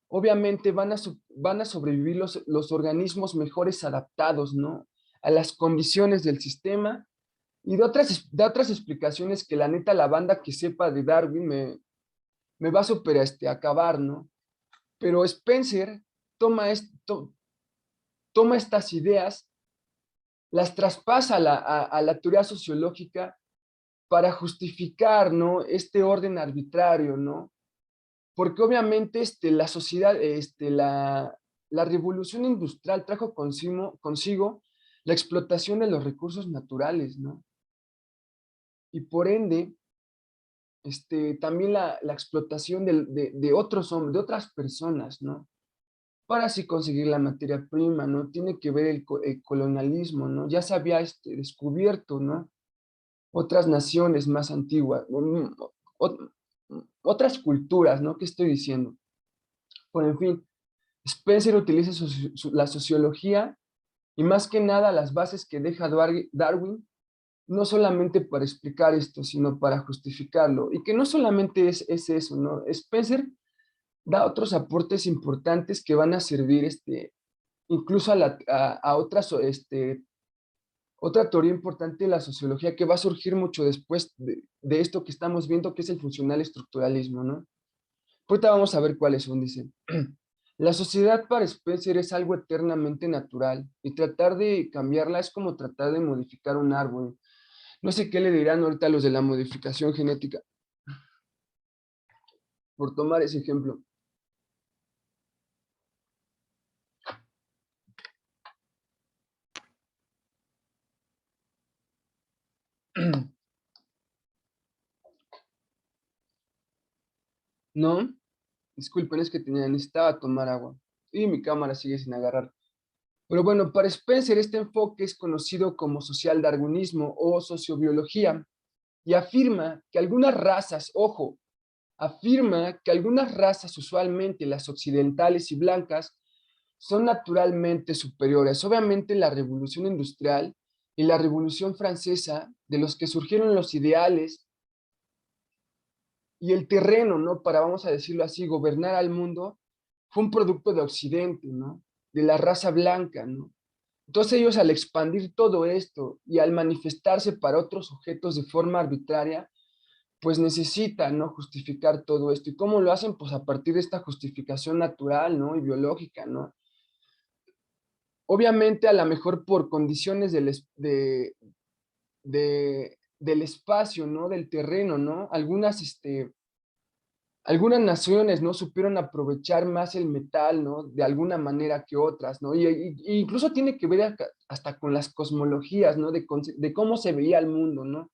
obviamente van a sobrevivir los organismos mejores adaptados, ¿no? A las condiciones del sistema y de otras explicaciones que la neta la banda que sepa de Darwin me va a super acabar, ¿no? Pero Spencer toma, toma estas ideas, las traspasa a la teoría sociológica para justificar, ¿no? Este orden arbitrario, ¿no? Porque obviamente la sociedad, la revolución industrial trajo consigo la explotación de los recursos naturales, ¿no? Y por ende, también la explotación de otros hombres, de otras personas, ¿no? Para así conseguir la materia prima, ¿no? Tiene que ver el colonialismo, ¿no? Ya se había descubierto, ¿no? Otras naciones más antiguas, ot- otras culturas, ¿no? ¿Qué estoy diciendo? Por en fin, Spencer utiliza la sociología y más que nada las bases que deja Darwin, no solamente para explicar esto, sino para justificarlo. Y que no solamente es eso, ¿no? Spencer da otros aportes importantes que van a servir incluso a otras, otra teoría importante de la sociología que va a surgir mucho después de esto que estamos viendo, que es el funcional estructuralismo, ¿no? Ahorita vamos a ver cuáles son, dice. La sociedad para Spencer es algo eternamente natural y tratar de cambiarla es como tratar de modificar un árbol. No sé qué le dirán ahorita los de la modificación genética, por tomar ese ejemplo. No, disculpen, es que necesitaba tomar agua y mi cámara sigue sin agarrar. Pero bueno, para Spencer este enfoque es conocido como social darwinismo o sociobiología y afirma que algunas razas, ojo, afirma que algunas razas, usualmente las occidentales y blancas, son naturalmente superiores. Obviamente la revolución industrial y la revolución francesa, de los que surgieron los ideales y el terreno, ¿no? Para, vamos a decirlo así, gobernar al mundo, fue un producto de Occidente, ¿no? De la raza blanca, ¿no? Entonces ellos al expandir todo esto y al manifestarse para otros sujetos de forma arbitraria, pues necesitan, ¿no? Justificar todo esto. ¿Y cómo lo hacen? Pues a partir de esta justificación natural, ¿no? Y biológica, ¿no? Obviamente a lo mejor por condiciones del espacio, ¿no? Del terreno, ¿no? Algunas naciones, ¿no? Supieron aprovechar más el metal, ¿no? De alguna manera que otras, ¿no? Y incluso tiene que ver hasta con las cosmologías, ¿no? De cómo se veía el mundo, ¿no?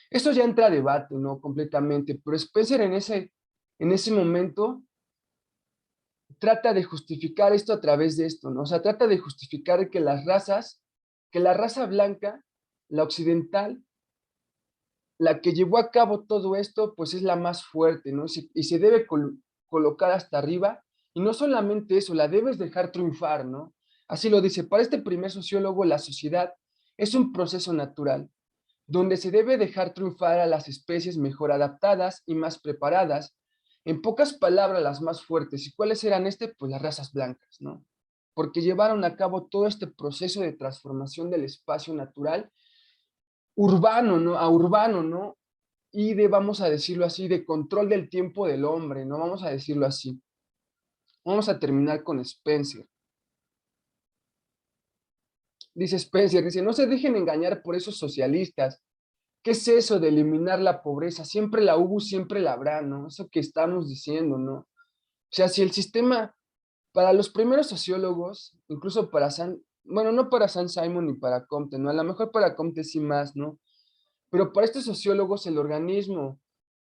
Esto ya entra a debate, ¿no? Completamente, pero Spencer en ese momento trata de justificar esto a través de esto, ¿no? O sea, trata de justificar que la raza blanca, la occidental, la que llevó a cabo todo esto, pues es la más fuerte, ¿no? Y se debe colocar hasta arriba, y no solamente eso, la debes dejar triunfar, ¿no? Así lo dice, para este primer sociólogo, la sociedad es un proceso natural, donde se debe dejar triunfar a las especies mejor adaptadas y más preparadas, en pocas palabras las más fuertes. ¿Y cuáles eran Pues las razas blancas, ¿no? Porque llevaron a cabo todo este proceso de transformación del espacio natural urbano, ¿no? A urbano, ¿no? Y vamos a decirlo así, de control del tiempo del hombre, ¿no? Vamos a decirlo así. Vamos a terminar con Spencer. Dice Spencer, dice, no se dejen engañar por esos socialistas. ¿Qué es eso de eliminar la pobreza? Siempre la hubo, siempre la habrá, ¿no? Eso que estamos diciendo, ¿no? O sea, si el sistema, para los primeros sociólogos, incluso bueno, no para San Simon ni para Comte, ¿no? A lo mejor para Comte sí más, ¿no? Pero para estos sociólogos el organismo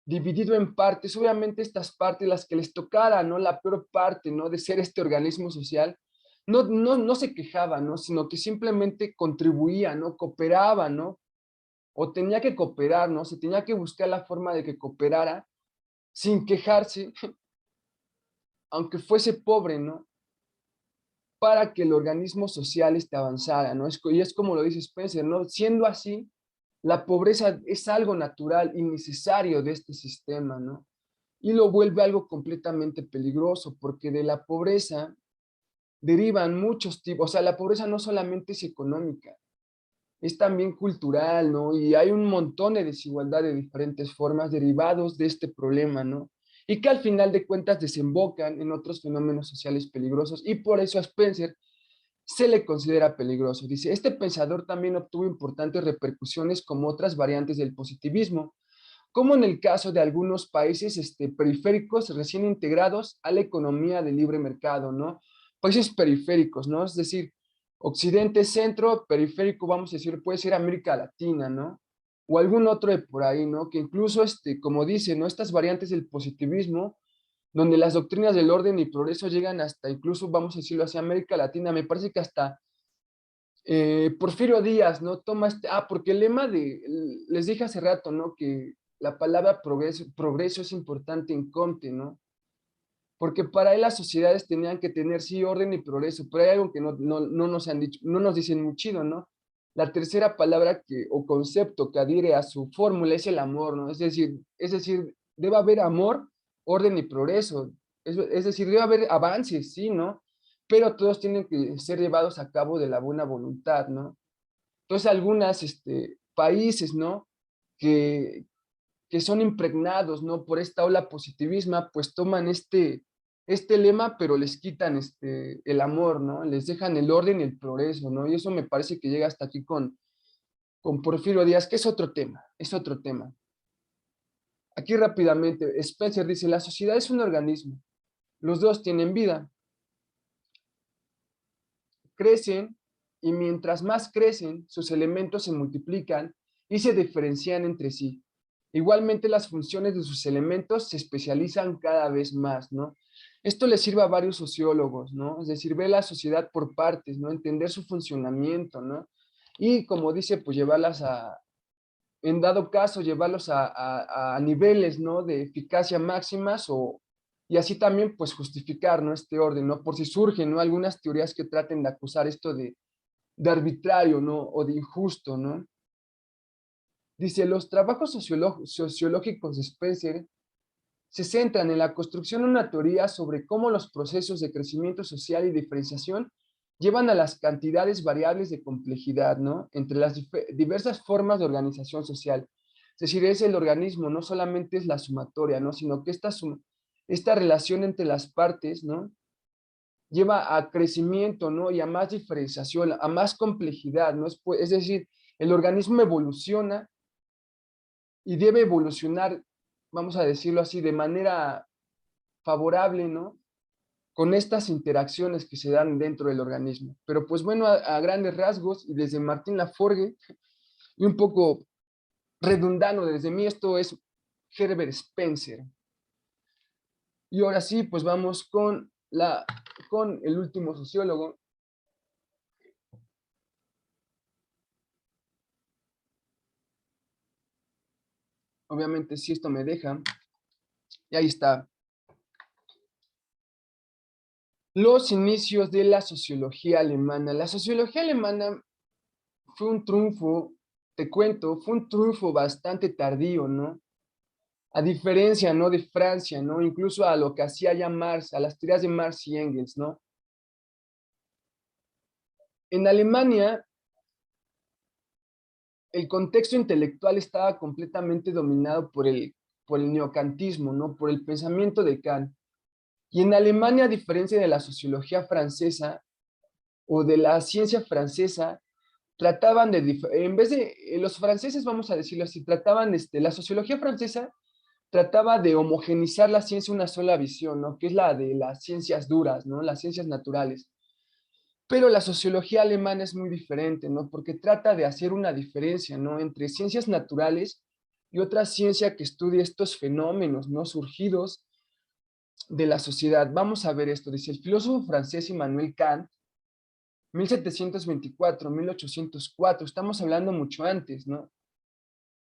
dividido en partes, obviamente estas partes, las que les tocara, ¿no? La peor parte, ¿no? De ser este organismo social, no se quejaba, ¿no? Sino que simplemente contribuía, ¿no? Cooperaba, ¿no? O tenía que cooperar, ¿no? Se tenía que buscar la forma de que cooperara sin quejarse, aunque fuese pobre, ¿no? para que el organismo social avanzara, ¿no? Y es como lo dice Spencer, ¿no? Siendo así, la pobreza es algo natural y necesario de este sistema, ¿no? Y lo vuelve algo completamente peligroso, porque de la pobreza derivan muchos tipos, o sea, la pobreza no solamente es económica, es también cultural, ¿no? Y hay un montón de desigualdad de diferentes formas derivados de este problema, ¿no? Y que al final de cuentas desembocan en otros fenómenos sociales peligrosos, y por eso a Spencer se le considera peligroso. Dice, este pensador también obtuvo importantes repercusiones como otras variantes del positivismo, como en el caso de algunos países periféricos recién integrados a la economía de libre mercado, ¿no? Países periféricos, ¿no? Es decir, Occidente, centro, periférico, vamos a decir, puede ser América Latina, ¿no? O algún otro de por ahí, ¿no? Que incluso, como dice, ¿no? Estas variantes del positivismo, donde las doctrinas del orden y progreso llegan hasta incluso, vamos a decirlo así, América Latina, me parece que hasta Porfirio Díaz, ¿no? Toma porque el lema les dije hace rato, ¿no? Que la palabra progreso es importante en Comte, ¿no? Porque para él las sociedades tenían que tener, sí, orden y progreso, pero hay algo que no nos han dicho, no nos dicen muy chido, ¿no? La tercera palabra o concepto que adhiere a su fórmula es el amor, ¿no? Es decir, debe haber amor, orden y progreso. Es decir, debe haber avances, sí, ¿no? Pero todos tienen que ser llevados a cabo de la buena voluntad, ¿no? Entonces, algunos países, ¿no? Que, que son impregnados, ¿no? Por esta ola positivista, pues toman este lema, pero les quitan el amor, ¿no? Les dejan el orden y el progreso, ¿no? Y eso me parece que llega hasta aquí con Porfirio Díaz, que es otro tema, es otro tema. Aquí rápidamente, Spencer dice, la sociedad es un organismo, los dos tienen vida, crecen y mientras más crecen, sus elementos se multiplican y se diferencian entre sí. Igualmente las funciones de sus elementos se especializan cada vez más, ¿no? Esto le sirve a varios sociólogos, ¿no? Es decir, ver la sociedad por partes, ¿no? Entender su funcionamiento, ¿no? Y como dice, pues llevarlas en dado caso, llevarlos a niveles, ¿no? De eficacia máximas y así también, pues justificar, ¿no? Este orden, ¿no? Por si surgen, ¿no? Algunas teorías que traten de acusar esto de arbitrario, ¿no? O de injusto, ¿no? Dice, los trabajos sociológicos de Spencer se centran en la construcción de una teoría sobre cómo los procesos de crecimiento social y diferenciación llevan a las cantidades variables de complejidad, ¿no? Entre las diversas formas de organización social. Es decir, es el organismo, no solamente es la sumatoria, ¿no? Sino que esta relación entre las partes, ¿no? Lleva a crecimiento, ¿no? Y a más diferenciación, a más complejidad, ¿no? Es decir, el organismo evoluciona y debe evolucionar, vamos a decirlo así, de manera favorable, ¿no? Con estas interacciones que se dan dentro del organismo. Pero pues bueno, a grandes rasgos, y desde Martín Laforgue, y un poco redundando desde mí, esto es Herbert Spencer. Y ahora sí, pues vamos con el último sociólogo. Obviamente, si esto me deja, y ahí está. Los inicios de la sociología alemana. La sociología alemana fue un triunfo, te cuento, fue un triunfo bastante tardío, ¿no? A diferencia, ¿no? De Francia, ¿no? Incluso a lo que hacía ya Marx, a las teorías de Marx y Engels, ¿no? En Alemania, el contexto intelectual estaba completamente dominado por el neocantismo, ¿no? Por el pensamiento de Kant. Y en Alemania, a diferencia de la sociología francesa o de la ciencia francesa, trataban en vez de, los franceses, vamos a decirlo así, la sociología francesa trataba de homogenizar la ciencia en una sola visión, ¿no? Que es la de las ciencias duras, ¿no? Las ciencias naturales. Pero la sociología alemana es muy diferente, ¿no? Porque trata de hacer una diferencia, ¿no? Entre ciencias naturales y otra ciencia que estudia estos fenómenos, ¿no? Surgidos de la sociedad. Vamos a ver esto. Dice el filósofo francés Immanuel Kant, 1724, 1804. Estamos hablando mucho antes, ¿no?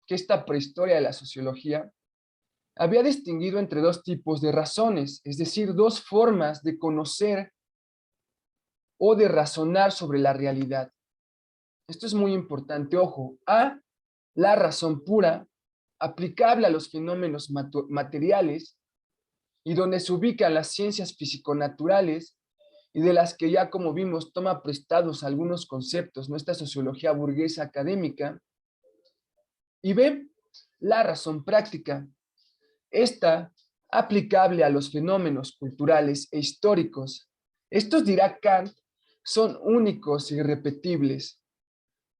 Que esta prehistoria de la sociología había distinguido entre dos tipos de razones, es decir, dos formas de conocer o de razonar sobre la realidad. Esto es muy importante, ojo, A, la razón pura, aplicable a los fenómenos materiales y donde se ubican las ciencias físico-naturales y de las que ya, como vimos, toma prestados algunos conceptos, nuestra sociología burguesa académica. Y B, la razón práctica, esta aplicable a los fenómenos culturales e históricos. Estos, dirá Kant, son únicos e irrepetibles,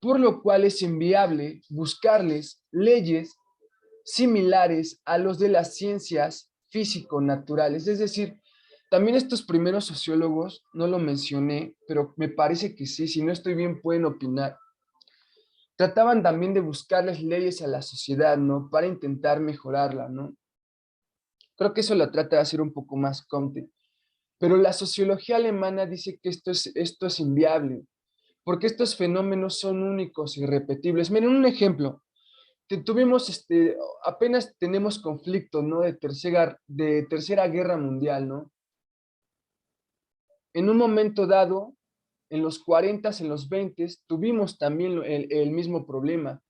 por lo cual es inviable buscarles leyes similares a los de las ciencias físico-naturales. Es decir, también estos primeros sociólogos, no lo mencioné, pero me parece que sí, si no estoy bien pueden opinar, trataban también de buscarles leyes a la sociedad, ¿no? Para intentar mejorarla, ¿no? Creo que eso lo trata de hacer un poco más Comte. Pero la sociología alemana dice que esto es inviable, porque estos fenómenos son únicos y irrepetibles. Miren, un ejemplo. Tuvimos, apenas tenemos conflicto, ¿no? De tercera guerra mundial, ¿no? En un momento dado, en los 40, en los 20, tuvimos también el mismo problema.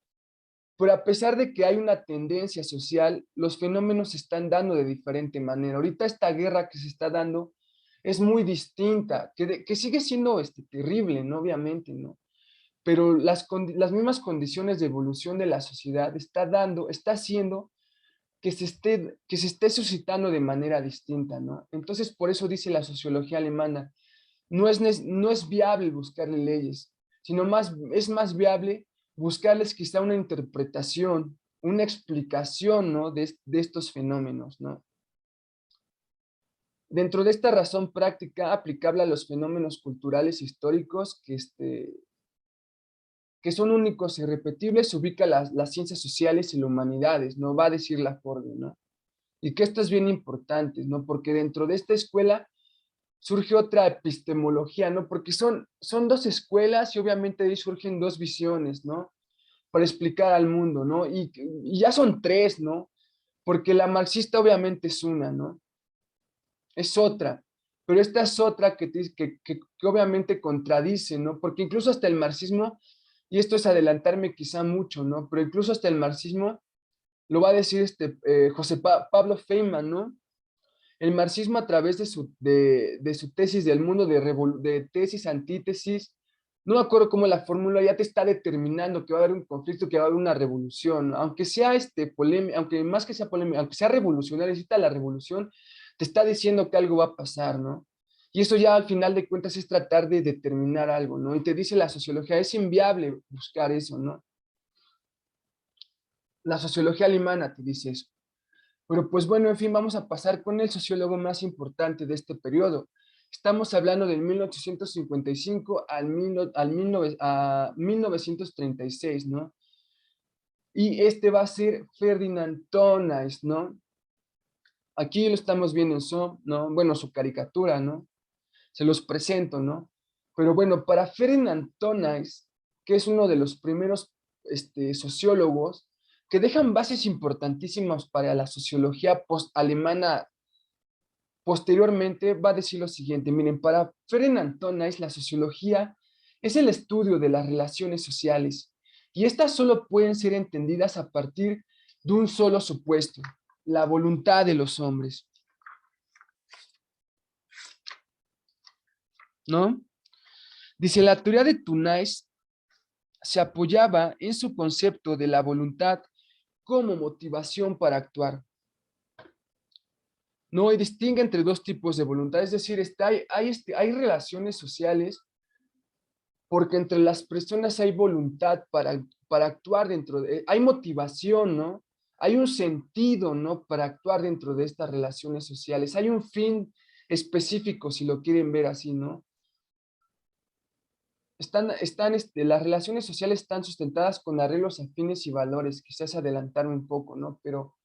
Pero a pesar de que hay una tendencia social, los fenómenos se están dando de diferente manera. Ahorita esta guerra que se está dando es muy distinta, que sigue siendo terrible, ¿no? Obviamente, ¿no? Pero las mismas condiciones de evolución de la sociedad está haciendo que se esté suscitando de manera distinta, ¿no? Entonces, por eso dice la sociología alemana, no es viable buscarle leyes, sino es más viable buscarles quizá una interpretación, una explicación, ¿no? De estos fenómenos, ¿no? Dentro de esta razón práctica aplicable a los fenómenos culturales históricos que son únicos e irrepetibles, se ubica las ciencias sociales y las humanidades, ¿no? Va a decir la Ford, ¿no? Y que esto es bien importante, ¿no? Porque dentro de esta escuela surge otra epistemología, ¿no? Porque son dos escuelas y obviamente ahí surgen dos visiones, ¿no? Para explicar al mundo, ¿no? Y ya son tres, ¿no? Porque la marxista obviamente es una, ¿no? Es otra, pero esta es otra que obviamente contradice, ¿no? Porque incluso hasta el marxismo, y esto es adelantarme quizá mucho, ¿no? Pero incluso hasta el marxismo lo va a decir Pablo Feynman, ¿no? El marxismo a través de su tesis del mundo de tesis, antítesis, no me acuerdo cómo la fórmula ya te está determinando que va a haber un conflicto, que va a haber una revolución, aunque sea polémica, aunque más que sea polémica, aunque sea revolucionaria, necesita la revolución, te está diciendo que algo va a pasar, ¿no? Y eso ya al final de cuentas es tratar de determinar algo, ¿no? Y te dice la sociología, es inviable buscar eso, ¿no? La sociología alemana te dice eso. Pero pues bueno, en fin, vamos a pasar con el sociólogo más importante de este periodo. Estamos hablando del 1855 a 1936, ¿no? Y este va a ser Ferdinand Tönnies, ¿no? Aquí lo estamos viendo ¿no? Bueno, su caricatura, ¿no? Se los presento, ¿no? Pero bueno, para Ferdinand Tönnies, que es uno de los primeros sociólogos que dejan bases importantísimas para la sociología post-alemana. Posteriormente va a decir lo siguiente, miren, para Ferdinand Tönnies la sociología es el estudio de las relaciones sociales y estas solo pueden ser entendidas a partir de un solo supuesto, la voluntad de los hombres, ¿no? Dice, la teoría de Tönnies se apoyaba en su concepto de la voluntad como motivación para actuar, ¿no? Y distingue entre dos tipos de voluntad, es decir, hay relaciones sociales porque entre las personas hay voluntad para actuar hay motivación, ¿no? Hay un sentido, ¿no? Para actuar dentro de estas relaciones sociales. Hay un fin específico, si lo quieren ver así, ¿no? Las relaciones sociales están sustentadas con arreglos afines y valores, quizás adelantarme un poco, ¿no? Pero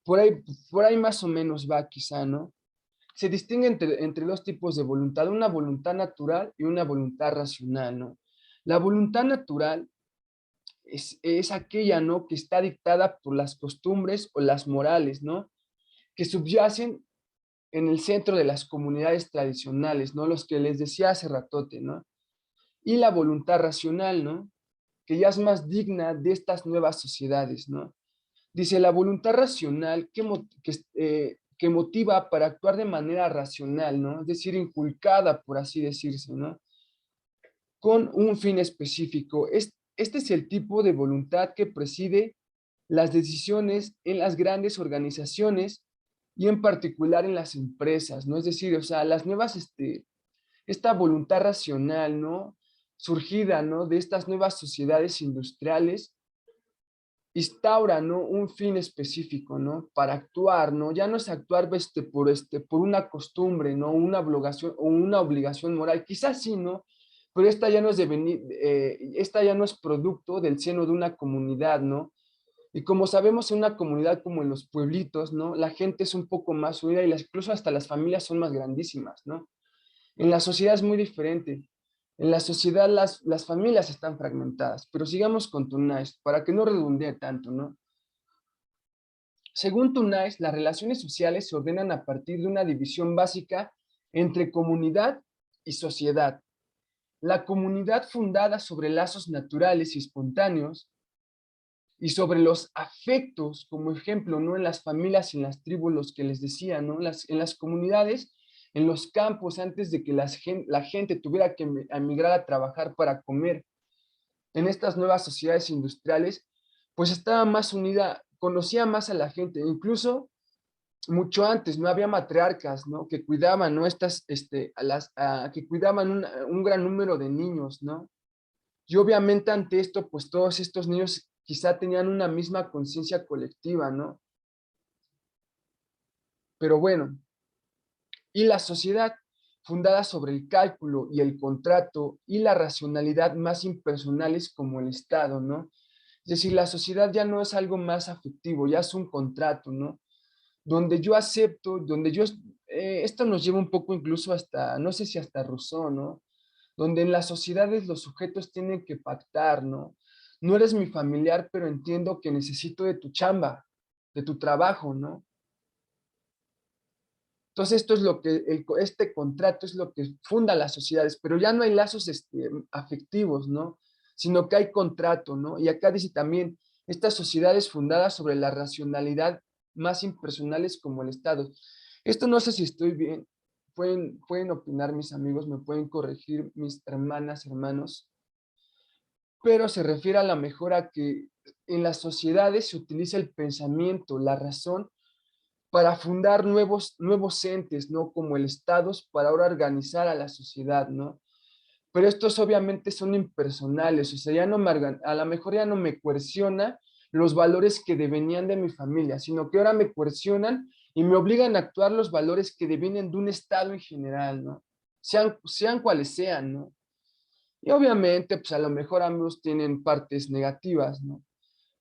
por ahí, por ahí más o menos va quizá, ¿no? Se distingue entre dos tipos de voluntad, una voluntad natural y una voluntad racional, ¿no? La voluntad natural es aquella, ¿no? Que está dictada por las costumbres o las morales, ¿no? Que subyacen en el centro de las comunidades tradicionales, ¿no? Los que les decía hace ratote, ¿no? Y la voluntad racional, ¿no? Que ya es más digna de estas nuevas sociedades, ¿no? Dice, la voluntad racional que motiva para actuar de manera racional, ¿no? Es decir, inculcada, por así decirse, ¿no? Con un fin específico. Este es el tipo de voluntad que preside las decisiones en las grandes organizaciones y en particular en las empresas, ¿no? Es decir, o sea, las nuevas, esta voluntad racional, ¿no? Surgida, ¿no? De estas nuevas sociedades industriales, instaura, ¿no? Un fin específico, ¿no? Para actuar, ¿no? Ya no es actuar por una costumbre, ¿no? Una obligación moral, quizás sí, ¿no? Pero esta ya no es producto del seno de una comunidad, ¿no? Y como sabemos, en una comunidad como en los pueblitos, ¿no? La gente es un poco más unida y incluso hasta las familias son más grandísimas, ¿no? En la sociedad es muy diferente. En la sociedad las familias están fragmentadas, pero sigamos con Tunais para que no redundee tanto, ¿no? Según Tunais, las relaciones sociales se ordenan a partir de una división básica entre comunidad y sociedad. La comunidad fundada sobre lazos naturales y espontáneos y sobre los afectos, como ejemplo, ¿no? En las familias y en las tribus, los que les decía, ¿no? En las comunidades, en los campos, antes de que la gente tuviera que emigrar a trabajar para comer, en estas nuevas sociedades industriales, pues estaba más unida, conocía más a la gente, incluso mucho antes, no había matriarcas, ¿no? Que cuidaban, ¿no? Que cuidaban un gran número de niños, ¿no? Y obviamente ante esto, pues todos estos niños quizá tenían una misma conciencia colectiva, ¿no? Pero bueno, y la sociedad fundada sobre el cálculo y el contrato y la racionalidad más impersonales como el Estado, ¿no? Es decir, la sociedad ya no es algo más afectivo, ya es un contrato, ¿no? Donde yo acepto, esto nos lleva un poco incluso hasta, no sé si hasta Rousseau, ¿no? Donde en las sociedades los sujetos tienen que pactar, ¿no? No eres mi familiar, pero entiendo que necesito de tu chamba, de tu trabajo, ¿no? Entonces esto es lo que, este contrato es lo que funda las sociedades, pero ya no hay lazos afectivos, ¿no? Sino que hay contrato, ¿no? Y acá dice también, estas sociedades fundadas sobre la racionalidad más impersonales como el Estado. Esto no sé si estoy bien, pueden opinar mis amigos, me pueden corregir mis hermanas, hermanos, pero se refiere a la mejora que en las sociedades se utiliza el pensamiento, la razón, para fundar nuevos entes, ¿no? Como el Estado, para ahora organizar a la sociedad, ¿no? Pero estos obviamente son impersonales, o sea, a lo mejor ya no me coerciona los valores que devenían de mi familia, sino que ahora me coercionan y me obligan a actuar los valores que devienen de un Estado en general, ¿no? Sean cuales sean, ¿no? Y obviamente, pues a lo mejor ambos tienen partes negativas, ¿no?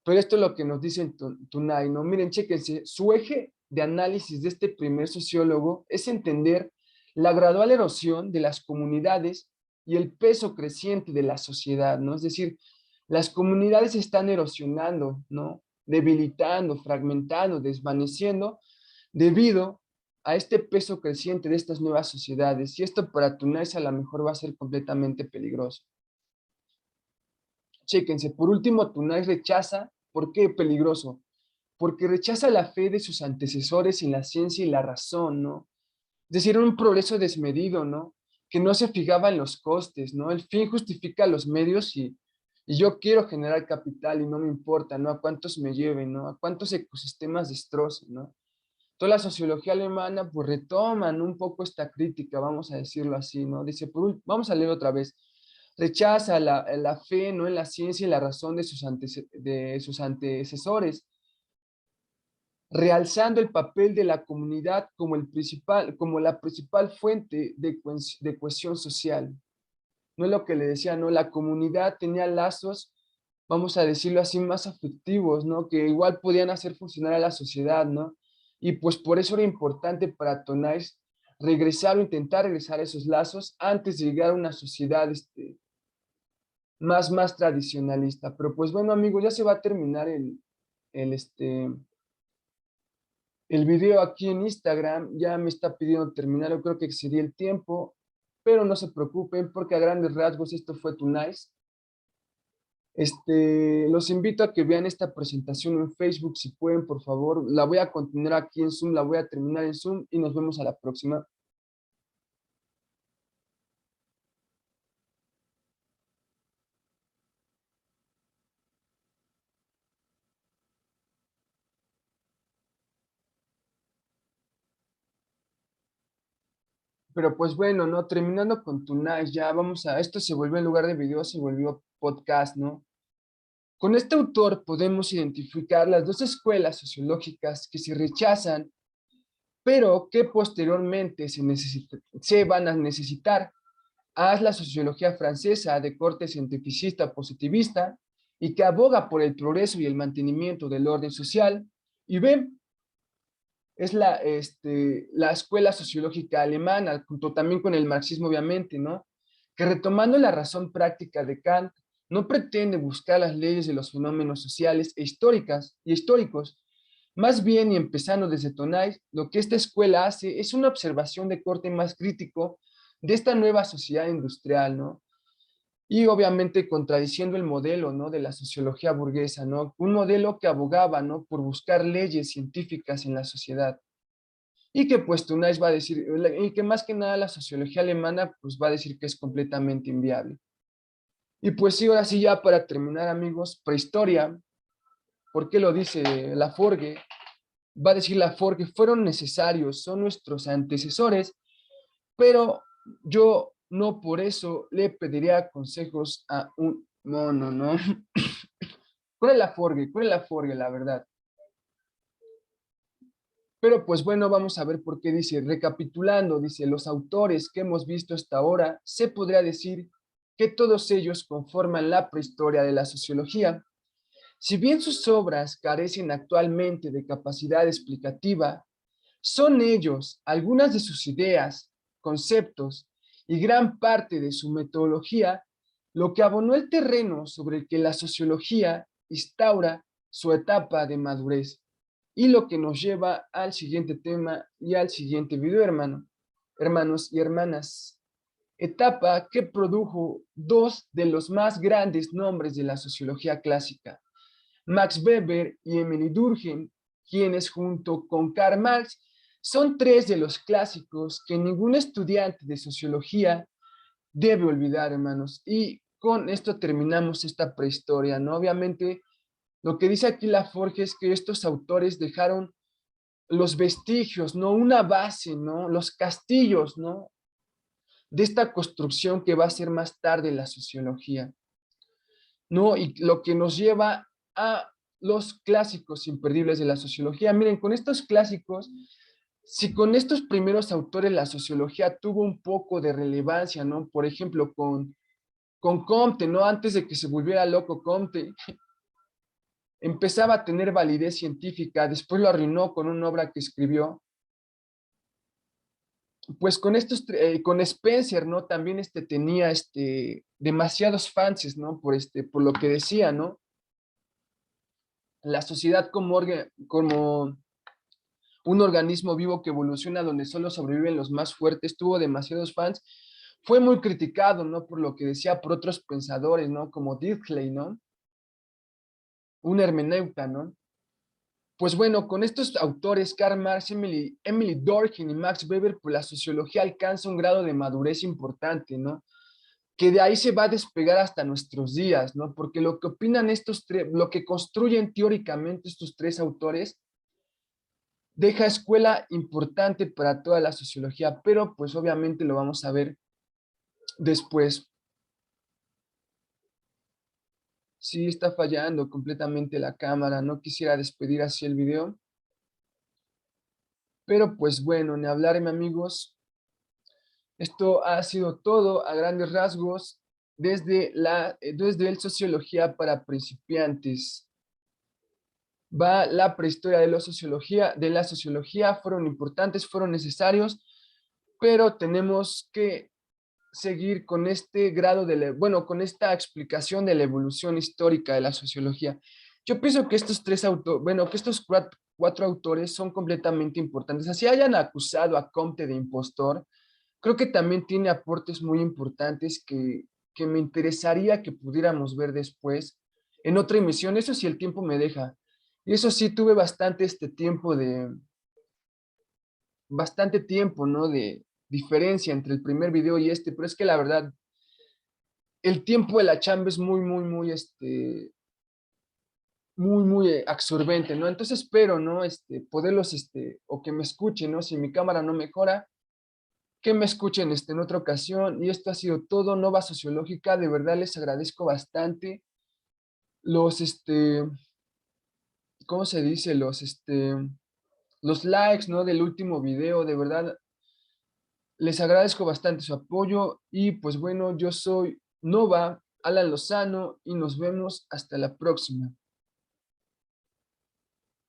Pero esto es lo que nos dice Tunay, ¿no? Miren, chéquense, su eje de análisis de este primer sociólogo es entender la gradual erosión de las comunidades y el peso creciente de la sociedad, ¿no? Es decir, las comunidades están erosionando, ¿no? Debilitando, fragmentando, desvaneciendo debido a este peso creciente de estas nuevas sociedades. Y esto para Tunay a lo mejor va a ser completamente peligroso. Chéquense, por último, Tunay rechaza, ¿por qué peligroso? Porque rechaza la fe de sus antecesores en la ciencia y la razón, ¿no? Es decir, un progreso desmedido, ¿no? Que no se fijaba en los costes, ¿no? El fin justifica los medios y yo quiero generar capital y no me importa, ¿no? A cuántos me lleven, ¿no? A cuántos ecosistemas destrocen, ¿no? Toda la sociología alemana, pues retoman un poco esta crítica, vamos a decirlo así, ¿no? Dice, vamos a leer otra vez, rechaza la fe, ¿no? En la ciencia y la razón de sus antecesores, realzando el papel de la comunidad como la principal fuente de cohesión social. No es lo que le decía, ¿no? La comunidad tenía lazos, vamos a decirlo así, más afectivos, ¿no? Que igual podían hacer funcionar a la sociedad, ¿no? Y pues por eso era importante para Tonais regresar o intentar regresar a esos lazos antes de llegar a una sociedad más tradicionalista. Pero pues bueno, amigos, ya se va a terminar el, este, El video aquí en Instagram ya me está pidiendo terminar, yo creo que excedí el tiempo, pero no se preocupen porque a grandes rasgos esto fue Tonice. Los invito a que vean esta presentación en Facebook si pueden, por favor. La voy a continuar aquí en Zoom, la voy a terminar en Zoom y nos vemos a la próxima. Pero pues bueno, ¿no? Terminando con Tonice, ya vamos a, esto se volvió en lugar de video, se volvió podcast, ¿no? Con este autor podemos identificar las dos escuelas sociológicas que se rechazan, pero que posteriormente se van a necesitar. A es la sociología francesa de corte cientificista positivista y que aboga por el progreso y el mantenimiento del orden social. Y B es la escuela sociológica alemana, junto también con el marxismo, obviamente, ¿no? Que retomando la razón práctica de Kant, no pretende buscar las leyes de los fenómenos sociales e históricos, más bien, y empezando desde Tonay, lo que esta escuela hace es una observación de corte más crítico de esta nueva sociedad industrial, ¿no? Y obviamente contradiciendo el modelo, ¿no? De la sociología burguesa, ¿no? Un modelo que abogaba, ¿no? Por buscar leyes científicas en la sociedad. Y que pues Tunais va a decir, y que más que nada la sociología alemana pues va a decir que es completamente inviable. Y pues sí, ahora sí ya para terminar, amigos, prehistoria, ¿por qué lo dice Laforgue? Va a decir Laforgue, fueron necesarios, son nuestros antecesores, pero yo no por eso le pediría consejos a un mono, ¿no? ¿Cuál es Laforgue? ¿Cuál es Laforgue, la verdad? Pero pues bueno, vamos a ver por qué dice, recapitulando, dice, los autores que hemos visto hasta ahora, se podría decir que todos ellos conforman la prehistoria de la sociología. Si bien sus obras carecen actualmente de capacidad explicativa, son ellos, algunas de sus ideas, conceptos y gran parte de su metodología, lo que abonó el terreno sobre el que la sociología instaura su etapa de madurez. Y lo que nos lleva al siguiente tema y al siguiente video, hermanos y hermanas. Etapa que produjo dos de los más grandes nombres de la sociología clásica, Max Weber y Emily Durkheim, quienes junto con Karl Marx son tres de los clásicos que ningún estudiante de sociología debe olvidar, hermanos. Y con esto terminamos esta prehistoria, ¿no? Obviamente, lo que dice aquí Laforge es que estos autores dejaron los vestigios, ¿no? Una base, ¿no? Los castillos, ¿no? De esta construcción que va a ser más tarde la sociología, ¿no? Y lo que nos lleva a los clásicos imperdibles de la sociología. Miren, con estos clásicos, si con estos primeros autores la sociología tuvo un poco de relevancia, ¿no? Por ejemplo, con Comte, ¿no? Antes de que se volviera loco Comte, empezaba a tener validez científica, después lo arruinó con una obra que escribió. Pues con con Spencer, ¿no? También tenía demasiados fans, ¿no? Por lo que decía, ¿no? La sociedad como un organismo vivo que evoluciona donde solo sobreviven los más fuertes, tuvo demasiados fans, fue muy criticado, ¿no? Por lo que decía por otros pensadores, ¿no? Como Dirkhley, ¿no? Un hermeneuta, ¿no? Pues bueno, con estos autores, Karl Marx, Emily Durkheim y Max Weber, pues la sociología alcanza un grado de madurez importante, ¿no? Que de ahí se va a despegar hasta nuestros días, ¿no? Porque lo que opinan estos tres, lo que construyen teóricamente estos tres autores, deja escuela importante para toda la sociología, pero pues obviamente lo vamos a ver después. Sí, está fallando completamente la cámara, no quisiera despedir así el video, pero pues bueno, ni hablarme amigos, esto ha sido todo a grandes rasgos desde el Sociología para Principiantes. Va la prehistoria de la sociología, fueron importantes, fueron necesarios, pero tenemos que seguir con este grado bueno, con esta explicación de la evolución histórica de la sociología. Yo pienso que estos tres bueno, que estos cuatro autores son completamente importantes. Así hayan acusado a Comte de impostor, creo que también tiene aportes muy importantes que me interesaría que pudiéramos ver después en otra emisión. Eso sí, el tiempo me deja. Y eso sí, tuve bastante bastante tiempo, ¿no? De diferencia entre el primer video y este, pero es que la verdad, el tiempo de la chamba es muy absorbente, ¿no? Entonces espero, ¿no? Poderlos, o que me escuchen, ¿no? Si mi cámara no mejora, que me escuchen, en otra ocasión. Y esto ha sido todo, Nova Sociológica. De verdad les agradezco bastante los, ¿cómo se dice? Los likes, ¿no? Del último video, de verdad, les agradezco bastante su apoyo. Y pues bueno, yo soy Nova, Alan Lozano, y nos vemos hasta la próxima.